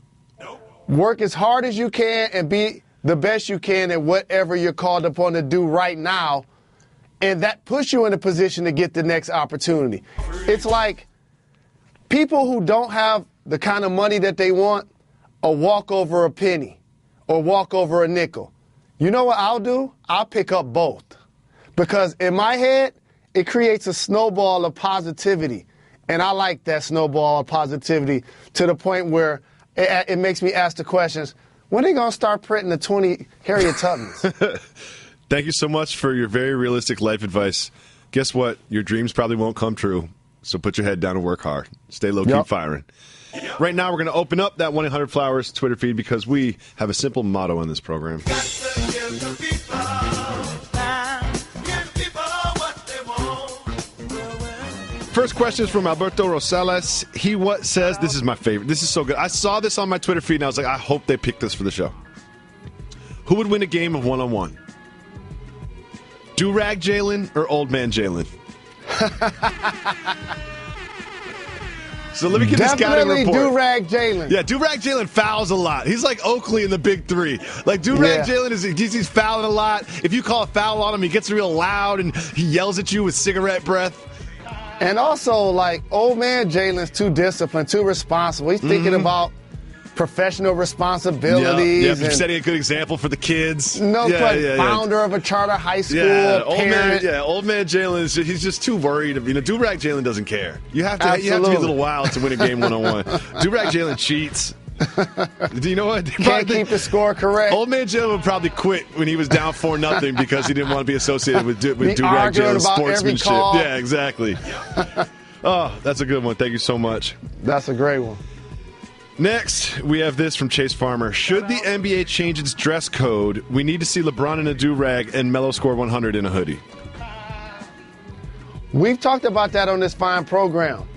Work as hard as you can and be the best you can at whatever you're called upon to do right now. And that puts you in a position to get the next opportunity. It's like people who don't have the kind of money that they want or walk over a penny or walk over a nickel. You know what I'll do? I'll pick up both. Because in my head, it creates a snowball of positivity. And I like that snowball of positivity to the point where it makes me ask the questions, when are they going to start printing the 20 Harriet Tubmans? Thank you so much for your very realistic life advice. Guess what? Your dreams probably won't come true. So put your head down and work hard. Stay low, keep firing. Right now, we're going to open up that 1-800-Flowers Twitter feed because we have a simple motto in this program. First question is from Alberto Rosales. He says, this is my favorite. This is so good. I saw this on my Twitter feed, and I was like, I hope they pick this for the show. Who would win a game of one-on-one? Do-rag Jalen or old man Jalen? So let me get this scouting report. Definitely do-rag Jalen. Yeah, do-rag Jalen fouls a lot. He's like Oakley in the Big Three. Like, do-rag Jalen he's fouling a lot. If you call a foul on him, he gets real loud and he yells at you with cigarette breath. And also, like, old man Jalen's too disciplined, too responsible. He's thinking about professional responsibilities. Yeah, setting a good example for the kids. Founder of a charter high school, parent. Old man Jalen, he's just too worried. Do-rag Jalen doesn't care. You have to be a little wild to win a game one-on-one. Do-rag Jalen cheats. Do you know what? Can't keep the score correct. Old man Jalen would probably quit when he was down 4-0 because he didn't want to be associated with do-rag Jalen's sportsmanship. Yeah, exactly. Oh, that's a good one. Thank you so much. That's a great one. Next, we have this from Chase Farmer. Should the NBA change its dress code, we need to see LeBron in a do-rag and Melo score 100 in a hoodie. We've talked about that on this fine program.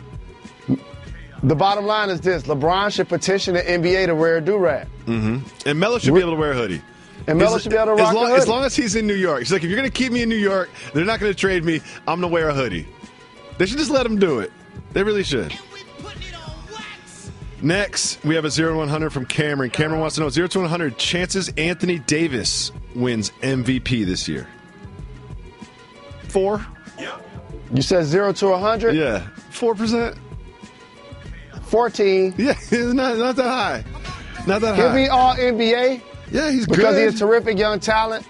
The bottom line is this. LeBron should petition the NBA to wear a do-rag. Mm-hmm. And Melo should be able to wear a hoodie. And Melo should be able to rock a hoodie. As long as he's in New York. He's like, if you're going to keep me in New York, they're not going to trade me, I'm going to wear a hoodie. They should just let him do it. They really should. Next, we have a 0-100 from Cameron. Cameron wants to know, 0-100, chances Anthony Davis wins MVP this year? 4? You said 0-100? Yeah. 4%? 14. Yeah, not that high. Not that high. He'll be all NBA. Yeah, he's because good. He's a terrific young talent.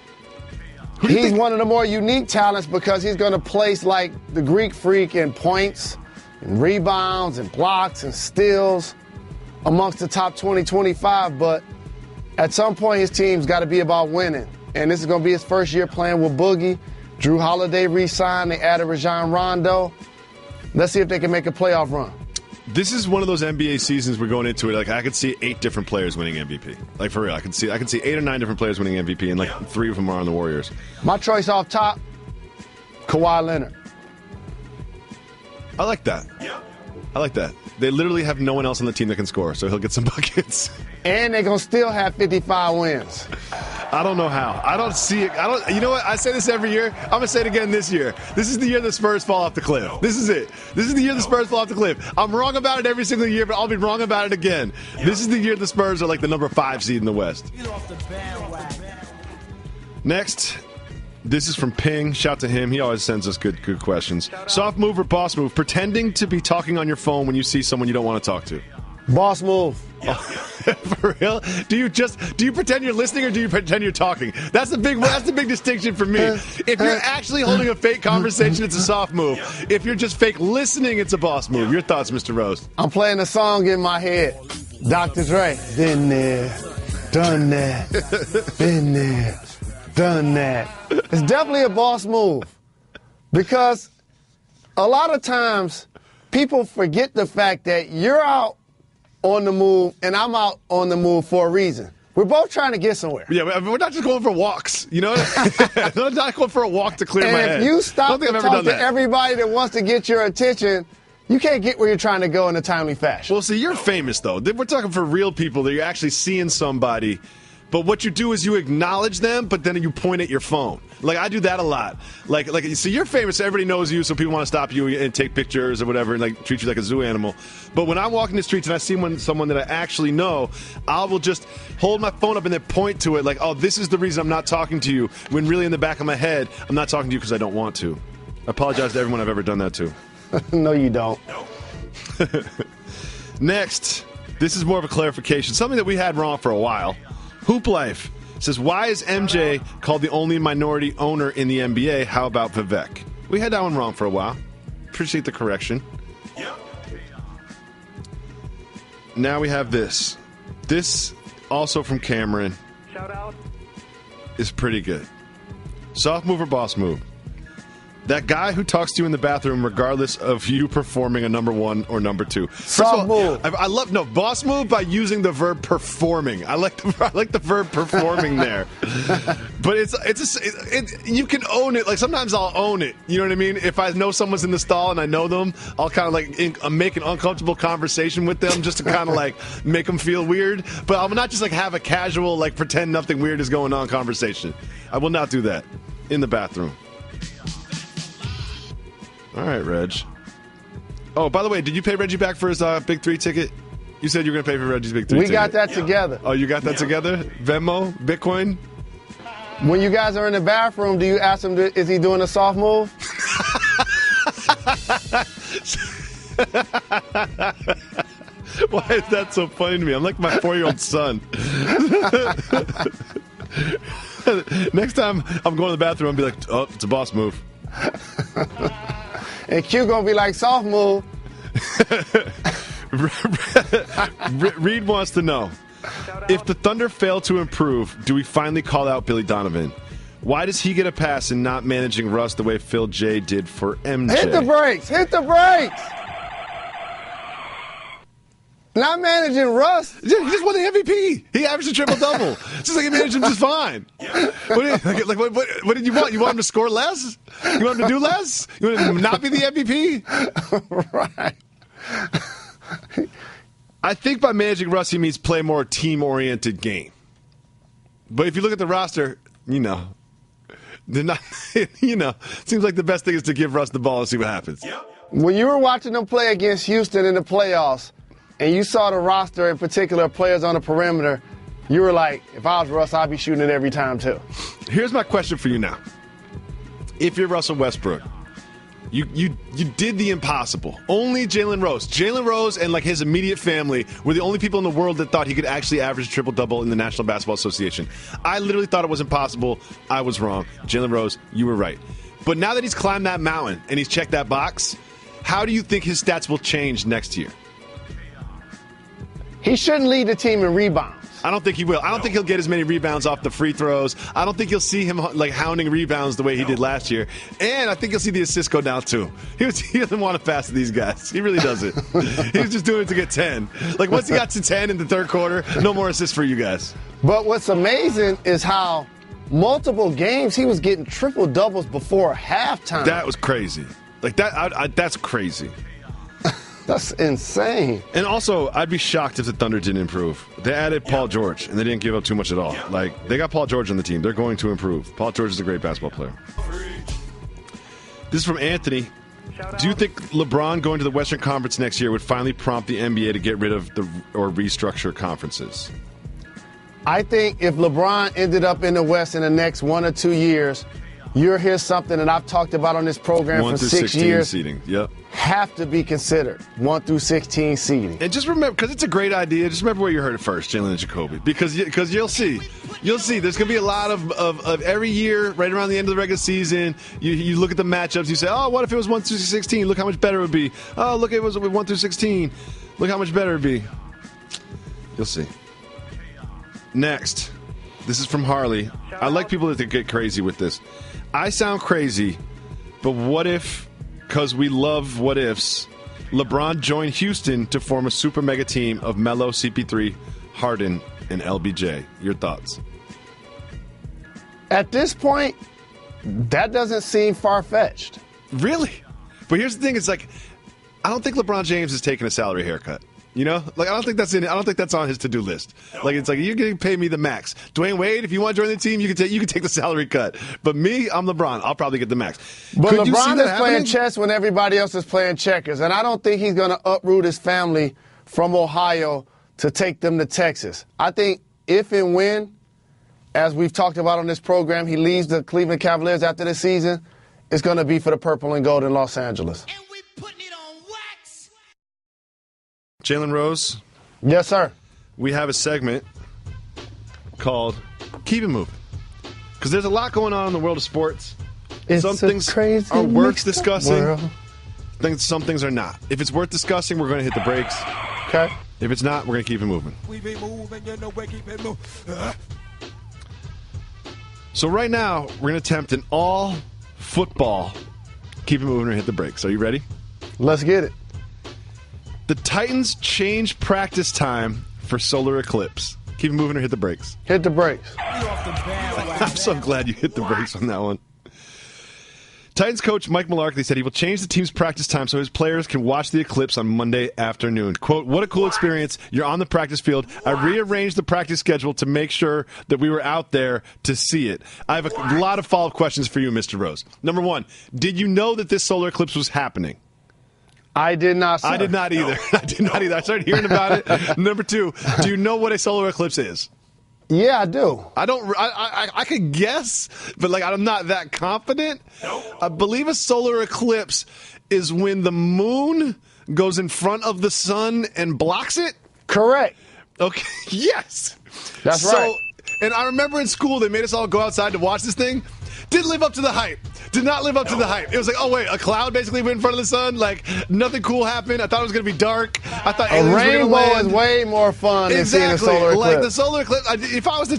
He's one of the more unique talents because he's going to place like the Greek freak in points and rebounds and blocks and steals amongst the top 20, 25. But at some point, his team's got to be about winning. And this is going to be his first year playing with Boogie. Drew Holiday re-signed. They added Rajon Rondo. Let's see if they can make a playoff run. This is one of those NBA seasons we're going into it. Like I could see 8 different players winning MVP. Like for real, I can see 8 or 9 different players winning MVP, and like 3 of them are on the Warriors. My choice off top, Kawhi Leonard. I like that. I like that. They literally have no one else on the team that can score, so he'll get some buckets. And they're going to still have 55 wins. I don't know how. I don't see it. You know what? I say this every year. I'm going to say it again this year. This is the year the Spurs fall off the cliff. This is it. This is the year the Spurs fall off the cliff. I'm wrong about it every single year, but I'll be wrong about it again. This is the year the Spurs are like the number 5 seed in the West. Next. This is from Ping. Shout to him. He always sends us good questions. Soft move or boss move? Pretending to be talking on your phone when you see someone you don't want to talk to. Boss move. Oh, for real? Do you pretend you're listening or do you pretend you're talking? That's the big distinction for me. If you're actually holding a fake conversation, it's a soft move. If you're just fake listening, it's a boss move. Your thoughts, Mr. Rose? I'm playing a song in my head. Dr. Dre. Been there, done that, been there, done that. It's definitely a boss move because a lot of times people forget the fact that you're out on the move and I'm out on the move for a reason. We're both trying to get somewhere. Yeah, we're not just going for walks, you know? I'm not going for a walk to clear my head. And if you stop to talk to everybody that wants to get your attention, you can't get where you're trying to go in a timely fashion. Well, see, you're famous, though. We're talking for real people that you're actually seeing somebody. But what you do is you acknowledge them, but then you point at your phone. Like, I do that a lot. Like, so you're famous, everybody knows you, so people want to stop you and take pictures or whatever and, like, treat you like a zoo animal. But when I'm walking the streets and I see someone that I actually know, I will just hold my phone up and then point to it like, oh, this is the reason I'm not talking to you, when really in the back of my head, I'm not talking to you because I don't want to. I apologize to everyone I've ever done that to. No, you don't. Next, this is more of a clarification, something that we had wrong for a while. Hoop Life says, why is MJ called the only minority owner in the NBA? How about Vivek? We had that one wrong for a while. Appreciate the correction. Now we have this. This, also from Cameron, shout out, is pretty good. Soft move or boss move? That guy who talks to you in the bathroom regardless of you performing a number 1 or number 2. Soft move. I love boss move by using the verb performing. I like the verb performing there. But you can own it. Like sometimes I'll own it. You know what I mean? If I know someone's in the stall and I know them, I'll kind of like make an uncomfortable conversation with them just to kind of like make them feel weird. But I'll not just like have a casual like pretend nothing weird is going on conversation. I will not do that in the bathroom. All right, Reg. Oh, by the way, did you pay Reggie back for his Big 3 ticket? You said you were going to pay for Reggie's Big 3 ticket. We got that together. Oh, you got that together? Venmo? Bitcoin? When you guys are in the bathroom, do you ask him, is he doing a soft move? Why is that so funny to me? I'm like my 4-year-old son. Next time I'm going to the bathroom, I'll be like, oh, it's a boss move. And Q gonna be like, soft move. Reed wants to know, if the Thunder fail to improve, do we finally call out Billy Donovan? Why does he get a pass in not managing Russ the way Phil J did for MJ? Hit the brakes. Hit the brakes. Not managing Russ. He just won the MVP. He averaged a triple-double. It's just like he managed him just fine. What did you want? You want him to score less? You want him to do less? You want him to not be the MVP? Right. I think by managing Russ, he means play more team-oriented game. But if you look at the roster, they're not, seems like the best thing is to give Russ the ball and see what happens. When you were watching them play against Houston in the playoffs, and you saw the roster, in particular players on the perimeter, you were like, if I was Russ, I'd be shooting it every time too. Here's my question for you now. If you're Russell Westbrook, you did the impossible. Only Jalen Rose and like his immediate family were the only people in the world that thought he could actually average a triple-double in the National Basketball Association. I literally thought it was impossible. I was wrong. Jalen Rose, you were right. But now that he's climbed that mountain and he's checked that box, how do you think his stats will change next year? He shouldn't lead the team in rebounds. I don't think he will. I don't think he'll get as many rebounds off the free throws. I don't think you'll see him like hounding rebounds the way he did last year. And I think you'll see the assists go down too. He doesn't want to pass to these guys. He really doesn't. He was just doing it to get 10. Like once he got to 10 in the third quarter, no more assists for you guys. But what's amazing is how multiple games he was getting triple doubles before halftime. That was crazy. Like that. That's crazy. That's insane. And also, I'd be shocked if the Thunder didn't improve. They added Paul George, and they didn't give up too much at all. Like, they got Paul George on the team. They're going to improve. Paul George is a great basketball player. This is from Anthony. Do you think LeBron going to the Western Conference next year would finally prompt the NBA to get rid of or restructure conferences? I think if LeBron ended up in the West in the next 1 or 2 years, you'll hear something that I've talked about on this program for 6 years. Seeding. Yep. Have to be considered 1 through 16 seeding. And just remember, because it's a great idea, just remember where you heard it first, Jalen Jacoby. Because you'll see. There's going to be a lot of every year, right around the end of the regular season, you look at the matchups, you say, oh, what if it was 1 through 16? Look how much better it would be. Oh, look, it was 1 through 16. Look how much better it would be. You'll see. Next, this is from Harley. I like people that get crazy with this. I sound crazy, but what if, because we love what ifs, LeBron joined Houston to form a super mega team of Melo, CP3, Harden, and LBJ? Your thoughts? At this point, that doesn't seem far-fetched. Really? But here's the thing, it's like, I don't think LeBron James is taking a salary haircut. You know, like I don't think that's on his to-do list. Like it's like you're going to pay me the max. Dwayne Wade, if you want to join the team, you can take the salary cut. But me, I'm LeBron. I'll probably get the max. But LeBron is playing chess when everybody else is playing checkers, and I don't think he's going to uproot his family from Ohio to take them to Texas. I think if and when, as we've talked about on this program, he leaves the Cleveland Cavaliers after the season, it's going to be for the purple and gold in Los Angeles. Jalen Rose? Yes, sir. We have a segment called Keep It Moving. Because there's a lot going on in the world of sports. Some things are worth discussing. Some things are not. If it's worth discussing, we're going to hit the brakes. Okay. If it's not, we're going to keep it moving. So right now, we're going to attempt an all-football Keep It Moving or hit the brakes. Are you ready? Let's get it. The Titans change practice time for solar eclipse. Keep it moving or hit the brakes. Hit the brakes. I'm so glad you hit the brakes on that one. Titans coach Mike Mularkey said he will change the team's practice time so his players can watch the eclipse on Monday afternoon. Quote, what a cool experience. You're on the practice field. I rearranged the practice schedule to make sure that we were out there to see it. I have a lot of follow-up questions for you, Mr. Rose. Number one, did you know that this solar eclipse was happening? I did not, sir. I did not either. I did not either. I started hearing about it. Number two, do you know what a solar eclipse is? Yeah, I do. I could guess, but like I'm not that confident. I believe a solar eclipse is when the moon goes in front of the sun and blocks it. Correct. Okay. Yes. That's right. And I remember in school they made us all go outside to watch this thing. Didn't live up to the hype. Did not live up to the hype. It was like, oh wait, a cloud basically went in front of the sun. Like nothing cool happened. I thought it was going to be dark. I thought a rainbow is way more fun than seeing a solar eclipse. Like the solar eclipse. If I was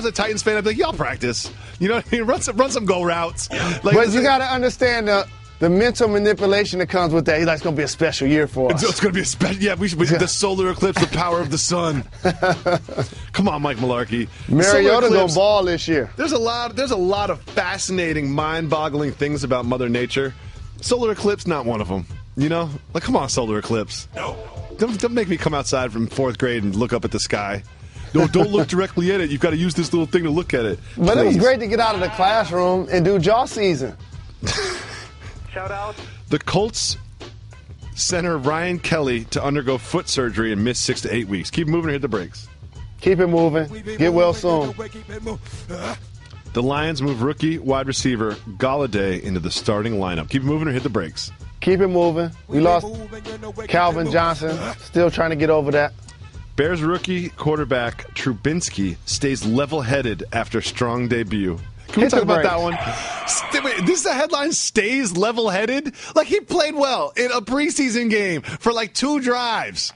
a Titans fan, I'd be like, y'all practice. You know what I mean? Run some go routes. Like, but you got to understand the mental manipulation that comes with that. He's like, it's going to be a special year for us. It's going to be a special. Yeah, the solar eclipse, the power of the sun. Come on, Mike Mularkey. Mariota's going to ball this year. There's a lot of fascinating, mind-boggling things about Mother Nature. Solar eclipse, not one of them. You know, like come on, solar eclipse. No. Don't make me come outside from 4th grade and look up at the sky. No, don't look directly at it. You've got to use this little thing to look at it. But it was great to get out of the classroom and do jaw season. Shout out. The Colts center Ryan Kelly to undergo foot surgery and miss 6 to 8 weeks. Keep moving or hit the brakes. Keep it moving. Get well soon. The Lions move rookie wide receiver Galladay into the starting lineup. Keep it moving or hit the brakes. Keep it moving. We lost Calvin Johnson. Still trying to get over that. Bears rookie quarterback Trubinsky stays level-headed after strong debut. Can we talk about that one? Wait, this is the headline, stays level-headed? Like, he played well in a preseason game for like 2 drives.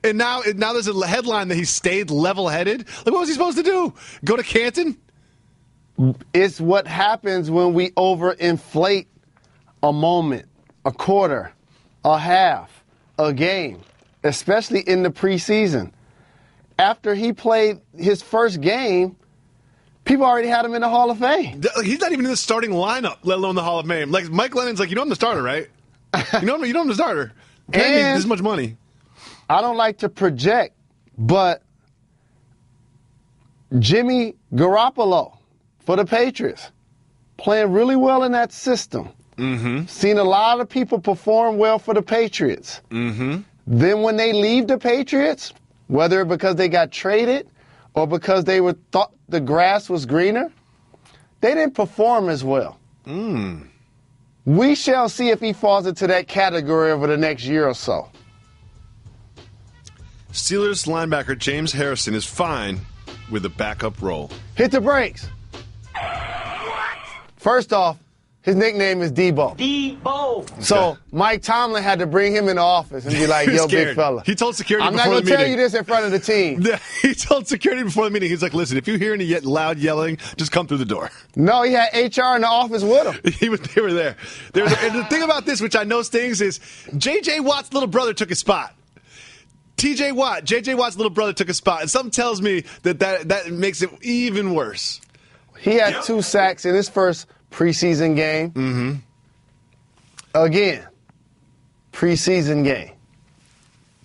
And now there's a headline that he stayed level-headed. Like, what was he supposed to do? Go to Canton? It's what happens when we overinflate a moment, a quarter, a half, a game, especially in the preseason. After he played his first game, people already had him in the Hall of Fame. He's not even in the starting lineup, let alone the Hall of Fame. Like, Mike Lennon's like, I'm the starter, right? You know I'm the starter. Pay me this much money. I don't like to project, but Jimmy Garoppolo for the Patriots, playing really well in that system. Mm-hmm. Seen a lot of people perform well for the Patriots. Mm-hmm. Then when they leave the Patriots, whether because they got traded or because they thought the grass was greener, they didn't perform as well. We shall see if he falls into that category over the next year or so. Steelers linebacker James Harrison is fine with a backup role. Hit the brakes. First off, his nickname is Debo. So Mike Tomlin had to bring him in the office and be like, yo, big fella. He told security I'm before the not meeting. going to tell you this in front of the team. He told security before the meeting, he's like, listen, if you hear any loud yelling, just come through the door. No, he had HR in the office with him. They were there. And the thing about this, which I know stings, is J.J. Watt's little brother took his spot. T.J. Watt, J.J. Watt's little brother took a spot. And something tells me that makes it even worse. He had 2 sacks in his first preseason game. Mm-hmm. Again, preseason game.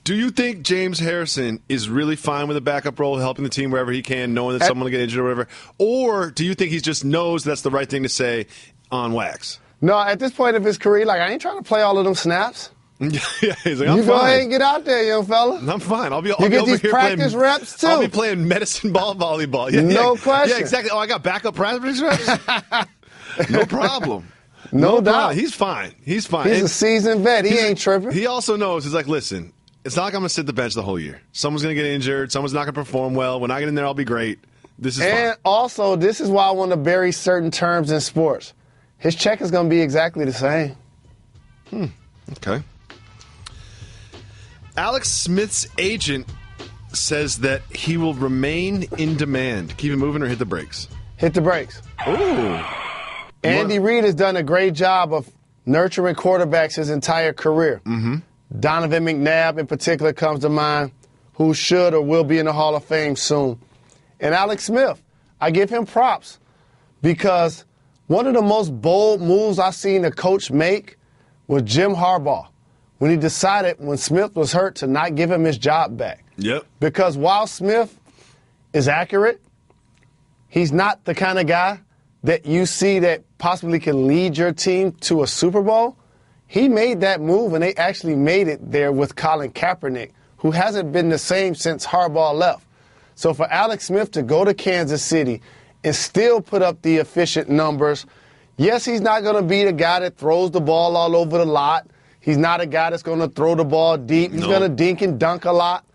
Do you think James Harrison is really fine with a backup role, helping the team wherever he can, knowing that someone will get injured or whatever? Or do you think he just knows that's the right thing to say on wax? No, at this point of his career, like, I ain't trying to play all of them snaps. Yeah, he's like, I'm you fine. go ahead and get out there, young fella. I'm fine. I'll be get over these here practice playing, reps, too. I'll be playing medicine ball volleyball. Yeah, No question. Yeah, exactly. Oh, I got backup practice reps? No problem. No doubt. Problem. He's fine. He's fine. He's a seasoned vet. He ain't tripping. He also knows, he's like, listen, it's not like I'm going to sit the bench the whole year. Someone's going to get injured. Someone's not going to perform well. When I get in there, I'll be great. This is fine. And also, this is why I want to bury certain terms in sports. His check is going to be exactly the same. Okay. Alex Smith's agent says that he will remain in demand. Keep it moving or hit the brakes? Hit the brakes. Ooh. Andy Reid has done a great job of nurturing quarterbacks his entire career. Mm-hmm. Donovan McNabb in particular comes to mind, who should or will be in the Hall of Fame soon. And Alex Smith, I give him props because one of the most bold moves I've seen a coach make was Jim Harbaugh when he decided when Smith was hurt to not give him his job back. Yep. Because while Smith is accurate, he's not the kind of guy that you see that possibly can lead your team to a Super Bowl. He made that move, and they actually made it there with Colin Kaepernick, who hasn't been the same since Harbaugh left. So for Alex Smith to go to Kansas City and still put up the efficient numbers, yes, he's not going to be the guy that throws the ball all over the lot. He's not a guy that's going to throw the ball deep. He's going to dink and dunk a lot.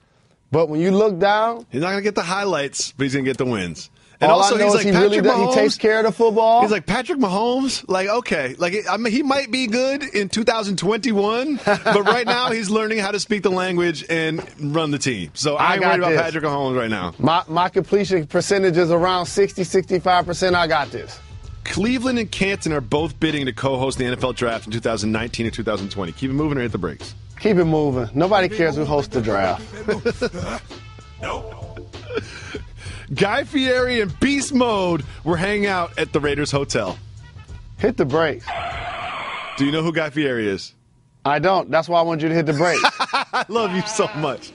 But when you look down, he's not going to get the highlights, but he's going to get the wins. And all also, I know he's is like he Patrick really does, Mahomes. he takes care of the football. He's like Patrick Mahomes. Like, okay, like I mean, he might be good in 2021, but right now he's learning how to speak the language and run the team. So I ain't worried about Patrick Mahomes right now. My completion percentage is around 60-65%. I got this. Cleveland and Canton are both bidding to co-host the NFL draft in 2019 or 2020. Keep it moving or hit the brakes? Keep it moving. Nobody cares who hosts the draft. Guy Fieri and Beast Mode were hanging out at the Raiders Hotel. Hit the brakes. Do you know who Guy Fieri is? I don't. That's why I want you to hit the brakes. I love you so much.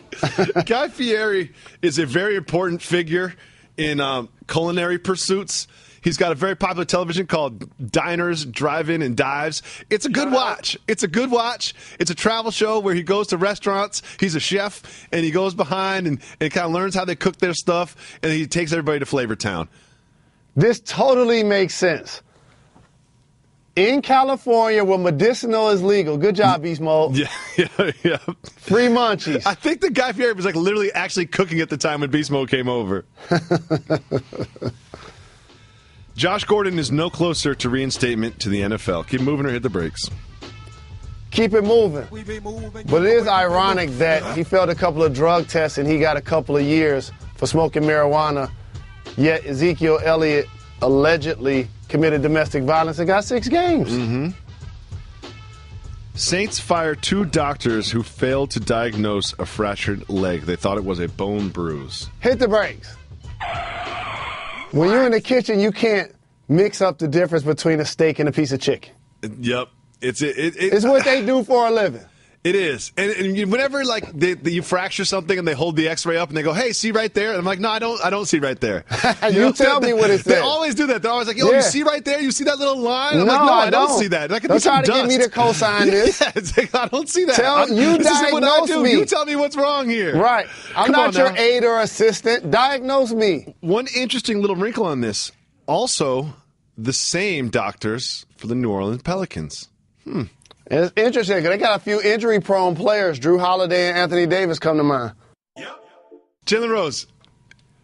Guy Fieri is a very important figure in culinary pursuits. He's got a very popular television called Diners, Drive-In, and Dives. It's a good watch. It's a good watch. It's a travel show where he goes to restaurants. He's a chef, and he goes behind and kind of learns how they cook their stuff, and he takes everybody to Flavor Town. This totally makes sense. In California, where medicinal is legal. Good job, Beast Mode. Yeah. Free munchies. I think the Guy Fieri was like literally actually cooking at the time when Beast Mode came over. Josh Gordon is no closer to reinstatement to the NFL. Keep moving or hit the brakes. keep it moving. But it is ironic that he failed a couple of drug tests and he got a couple of years for smoking marijuana, yet Ezekiel Elliott allegedly committed domestic violence and got 6 games. Mm-hmm. Saints fire 2 doctors who failed to diagnose a fractured leg. They thought it was a bone bruise. Hit the brakes. When you're in the kitchen, you can't mix up the difference between a steak and a piece of chicken. Yep. It's what they do for a living. It is. And whenever, like, you fracture something and they hold the x-ray up and they go, hey, see right there? And I'm like, no, I don't see right there. You tell me what it says. They always do that. They're always like, yo, you see right there? You see that little line? I'm no, like, no, I don't see that. That could don't be some try to dust. get me to co-sign this. Yeah, it's like, I don't see that. You diagnose me. You tell me what's wrong here. Right. I'm not your aide or assistant. Diagnose me. One interesting little wrinkle on this. Also, the same doctors for the New Orleans Pelicans. It's interesting because they got a few injury-prone players. Drew Holiday and Anthony Davis come to mind. Jalen Rose,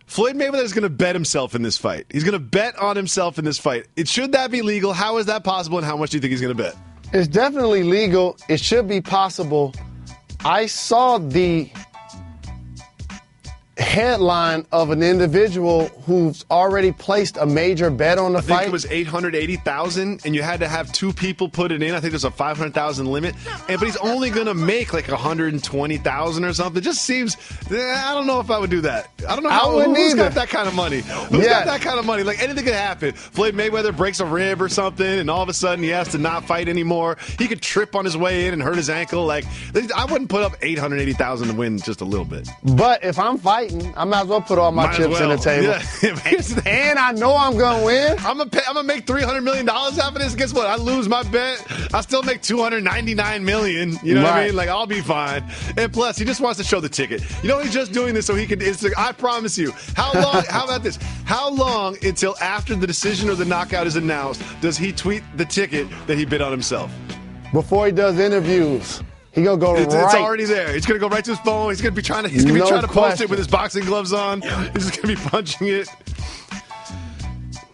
Floyd Mayweather is going to bet himself in this fight. He's going to bet on himself in this fight. Should that be legal? How is that possible, and how much do you think he's going to bet? It's definitely legal. It should be possible. I saw the headline of an individual who's already placed a major bet on the fight. I think it was $880,000, and you had to have 2 people put it in. I think there's a $500,000 limit, but he's only going to make like $120,000 or something. It just seems, I don't know if I would do that. I don't know who's got that kind of money. Who's got that kind of money? Like, anything could happen. Floyd Mayweather breaks a rib or something, and all of a sudden he has to not fight anymore. He could trip on his way in and hurt his ankle. Like, I wouldn't put up $880,000 to win just a little bit. But if I'm fighting, I might as well put all my chips in the table. Yeah. And I know I'm going to win. I'm gonna make $300 million off of this. Guess what? I lose my bet. I still make $299 million. You know what I mean? Like, I'll be fine. And plus, he just wants to show the ticket. You know, he's just doing this so he can. I promise you. How long? How about this? How long until after the decision or the knockout is announced does he tweet the ticket that he bid on himself? Before he does interviews. He's going to go It's already there. He's going to go right to his phone. He's going to be trying to post it with his boxing gloves on. He's just going to be punching it.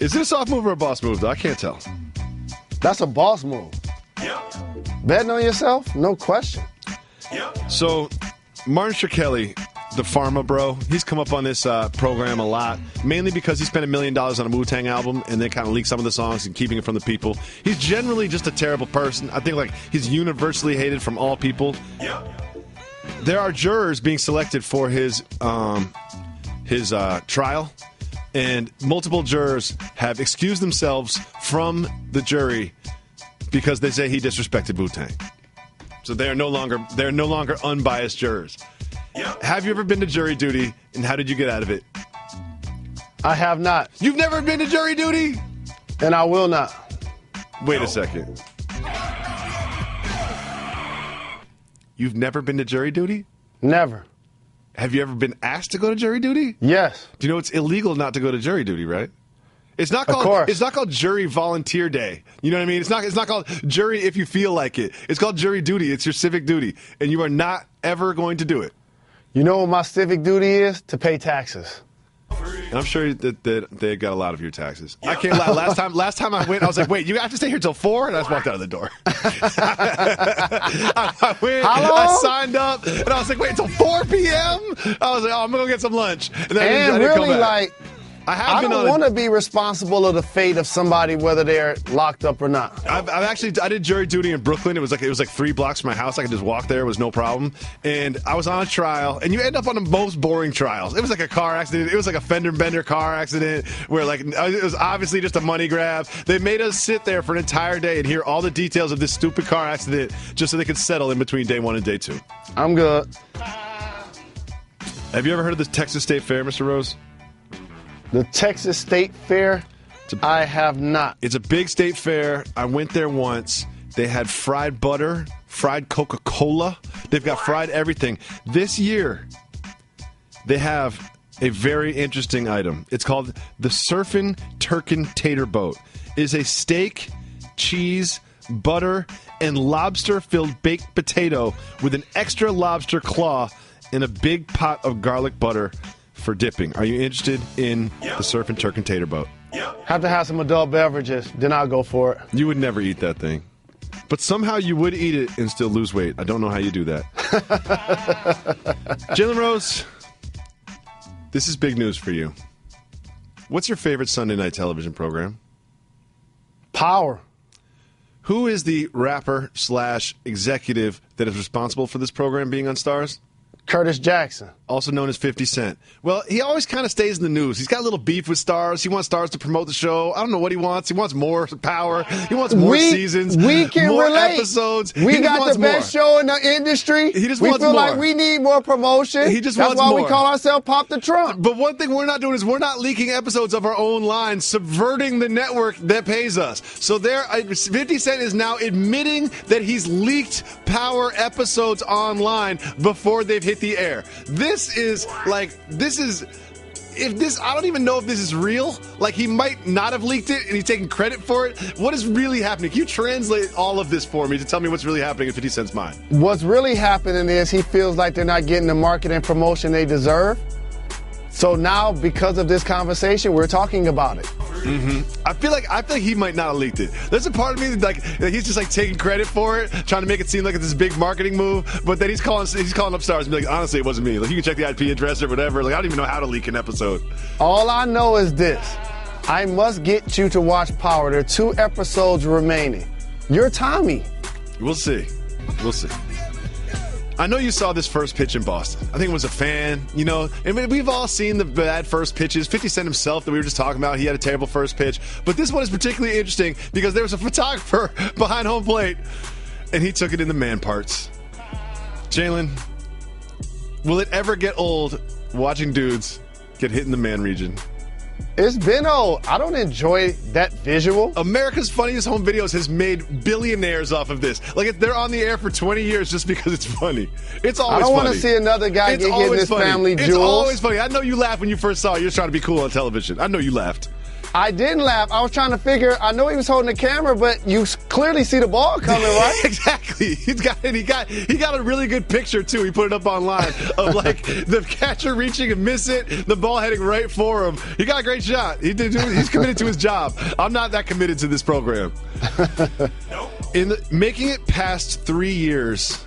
Is it a soft move or a boss move, though? I can't tell. That's a boss move. Betting on yourself? No question. So, Martin Shkreli, the pharma bro, he's come up on this program a lot, mainly because he spent $1 million on a Wu-Tang album and then kind of leaked some of the songs and keeping it from the people. He's generally just a terrible person. I think, like, he's universally hated from all people. There are jurors being selected for his trial, and multiple jurors have excused themselves from the jury because they say he disrespected Wu-Tang. So they're no longer unbiased jurors. Have you ever been to jury duty, and how did you get out of it? I have not. You've never been to jury duty? And I will not. Wait a second. You've never been to jury duty? Never. Have you ever been asked to go to jury duty? Yes. Do you know it's illegal not to go to jury duty, right? It's not called jury volunteer day. You know what I mean? It's not called jury if you feel like it. It's called jury duty. It's your civic duty, and you are not ever going to do it. You know what my civic duty is? To pay taxes. And I'm sure that they got a lot of your taxes. I can't lie. Last time I went, I was like, wait, you have to stay here till 4? And I just walked out of the door. I went, I signed up, and I was like, wait, till 4 p.m.? I was like, oh, I'm going to go get some lunch. And then I didn't come back. I don't want to be responsible of the fate of somebody, whether they're locked up or not. I did jury duty in Brooklyn. It was like 3 blocks from my house. I could just walk there. It was no problem. And I was on a trial, and you end up on the most boring trials. It was like a car accident. It was like a fender bender car accident where, like, it was obviously just a money grab. They made us sit there for an entire day and hear all the details of this stupid car accident just so they could settle in between day 1 and day 2. I'm good. Have you ever heard of the Texas State Fair, Mr. Rose? The Texas State Fair? I have not. It's a big state fair. I went there once. They had fried butter, fried Coca-Cola. They've got fried everything. This year, they have a very interesting item. It's called the Surfin' Turkin' Tater Boat. It is a steak, cheese, butter, and lobster-filled baked potato with an extra lobster claw in a big pot of garlic butter for dipping. Are you interested in the Surfin' Turkin' Tater Boat? Have to have some adult beverages, then I'll go for it. You would never eat that thing. But somehow you would eat it and still lose weight. I don't know how you do that. Jalen Rose, this is big news for you. What's your favorite Sunday night television program? Power. Who is the rapper/executive that is responsible for this program being on Stars? Curtis Jackson. Also known as 50 Cent. Well, he always kind of stays in the news. He's got a little beef with Stars. He wants Stars to promote the show. I don't know what he wants. He wants more power. He wants more seasons. We can more relate. Episodes. We got the best show in the industry. He just we wants feel more. like we need more promotion. He just That's wants why more. we call ourselves Pop the Trump. But one thing we're not doing is we're not leaking episodes of our own line, subverting the network that pays us. So 50 Cent is now admitting that he's leaked Power episodes online before they've hit the air. I don't even know if this is real. Like, he might not have leaked it and he's taking credit for it. What is really happening? Can you translate all of this for me to tell me what's really happening in 50 Cent's mind? What's really happening is he feels like they're not getting the market and promotion they deserve. So now, because of this conversation, we're talking about it. Mm-hmm. I feel like he might not have leaked it. There's a part of me that he's just like taking credit for it, trying to make it seem like it's this big marketing move. But then he's calling up Stars and be like, honestly, it wasn't me. Like, you can check the IP address or whatever. Like, I don't even know how to leak an episode. All I know is this: I must get you to watch Power. There are 2 episodes remaining. You're Tommy. We'll see. I know you saw this first pitch in Boston. I think it was a fan, and we've all seen the bad first pitches. 50 Cent himself that we were just talking about, he had a terrible first pitch. But this one is particularly interesting because there was a photographer behind home plate, and he took it in the man parts. Jalen, will it ever get old watching dudes get hit in the man region? It's been old. I don't enjoy that visual. America's Funniest Home Videos has made billionaires off of this. Like, they're on the air for 20 years just because it's funny. It's always funny. I don't want to see another guy get hit in his family jewels. It's always funny. I know you laughed when you first saw it. You're trying to be cool on television. I know you laughed. I didn't laugh. I was trying to figure. I know he was holding the camera, but you clearly see the ball coming, right? Exactly. He got a really good picture too. He put it up online of like the catcher reaching and miss it, the ball heading right for him. He got a great shot. He's committed to his job. I'm not that committed to this program. Making it past 3 years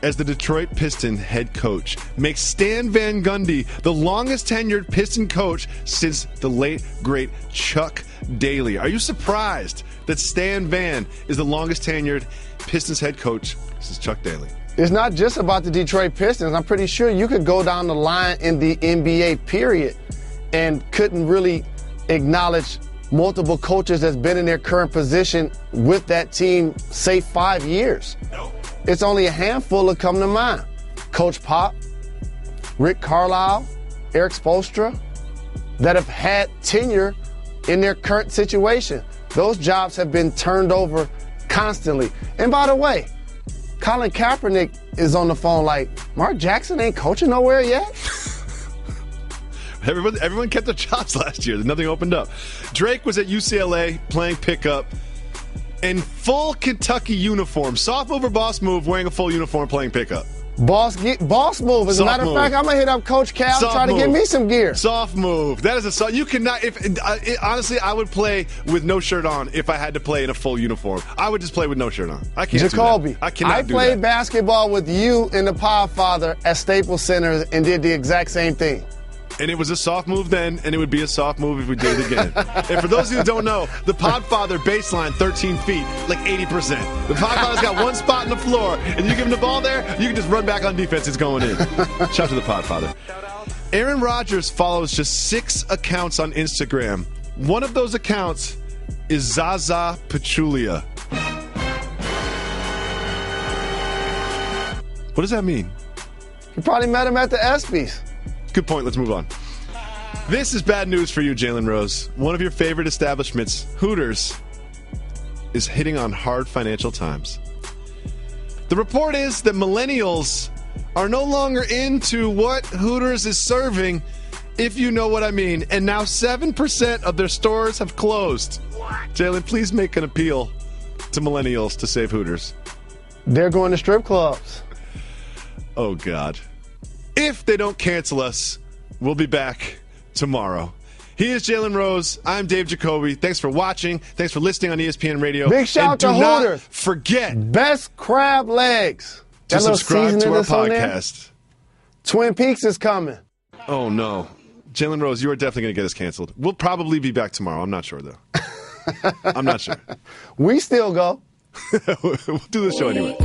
as the Detroit Piston head coach makes Stan Van Gundy the longest tenured Piston coach since the late, great Chuck Daly. Are you surprised that Stan Van is the longest tenured Pistons head coach since Chuck Daly? It's not just about the Detroit Pistons. I'm pretty sure you could go down the line in the NBA period and couldn't really acknowledge multiple coaches that's been in their current position with that team, say, 5 years. No. It's only a handful that come to mind. Coach Pop, Rick Carlisle, Eric Spoelstra, that have had tenure in their current situation. Those jobs have been turned over constantly. And by the way, Colin Kaepernick is on the phone like, Mark Jackson ain't coaching nowhere yet? Everyone kept their jobs last year. Nothing opened up. Drake was at UCLA playing pickup in full Kentucky uniform. Soft move or boss move, wearing a full uniform playing pickup. Boss move. As a matter of fact, I'm going to hit up Coach Cal and try to get me some gear. Soft move. That is a soft. You cannot. Honestly, I would play with no shirt on if I had to play in a full uniform. I would just play with no shirt on. I can't Jacoby, do that. I cannot do that. I played basketball with you and the Podfather at Staples Center and did the exact same thing. And it was a soft move then, and it would be a soft move if we did it again. And for those of you who don't know, the Podfather baseline 13 feet, like 80%. The Podfather's got one spot in the floor, and you give him the ball there, you can just run back on defense. It's going in. Shout out to the Podfather. Aaron Rodgers follows just 6 accounts on Instagram. One of those accounts is Zaza Pachulia. What does that mean? You probably met him at the ESPYs. Good point. Let's move on. This is bad news for you, Jalen Rose. One of your favorite establishments, Hooters, is hitting on hard financial times. The report is that millennials are no longer into what Hooters is serving, if you know what I mean. And now 7% of their stores have closed. Jalen, please make an appeal to millennials to save Hooters. They're going to strip clubs. Oh, God. If they don't cancel us, we'll be back tomorrow. He is Jalen Rose. I'm Dave Jacoby. Thanks for watching. Thanks for listening on ESPN Radio. Big shout out to Hooters. Hooters. Forget best crab legs. To subscribe to our podcast. Twin Peaks is coming. Oh, no. Jalen Rose, you are definitely going to get us canceled. We'll probably be back tomorrow. I'm not sure, though. I'm not sure. We still go. We'll do the show anyway.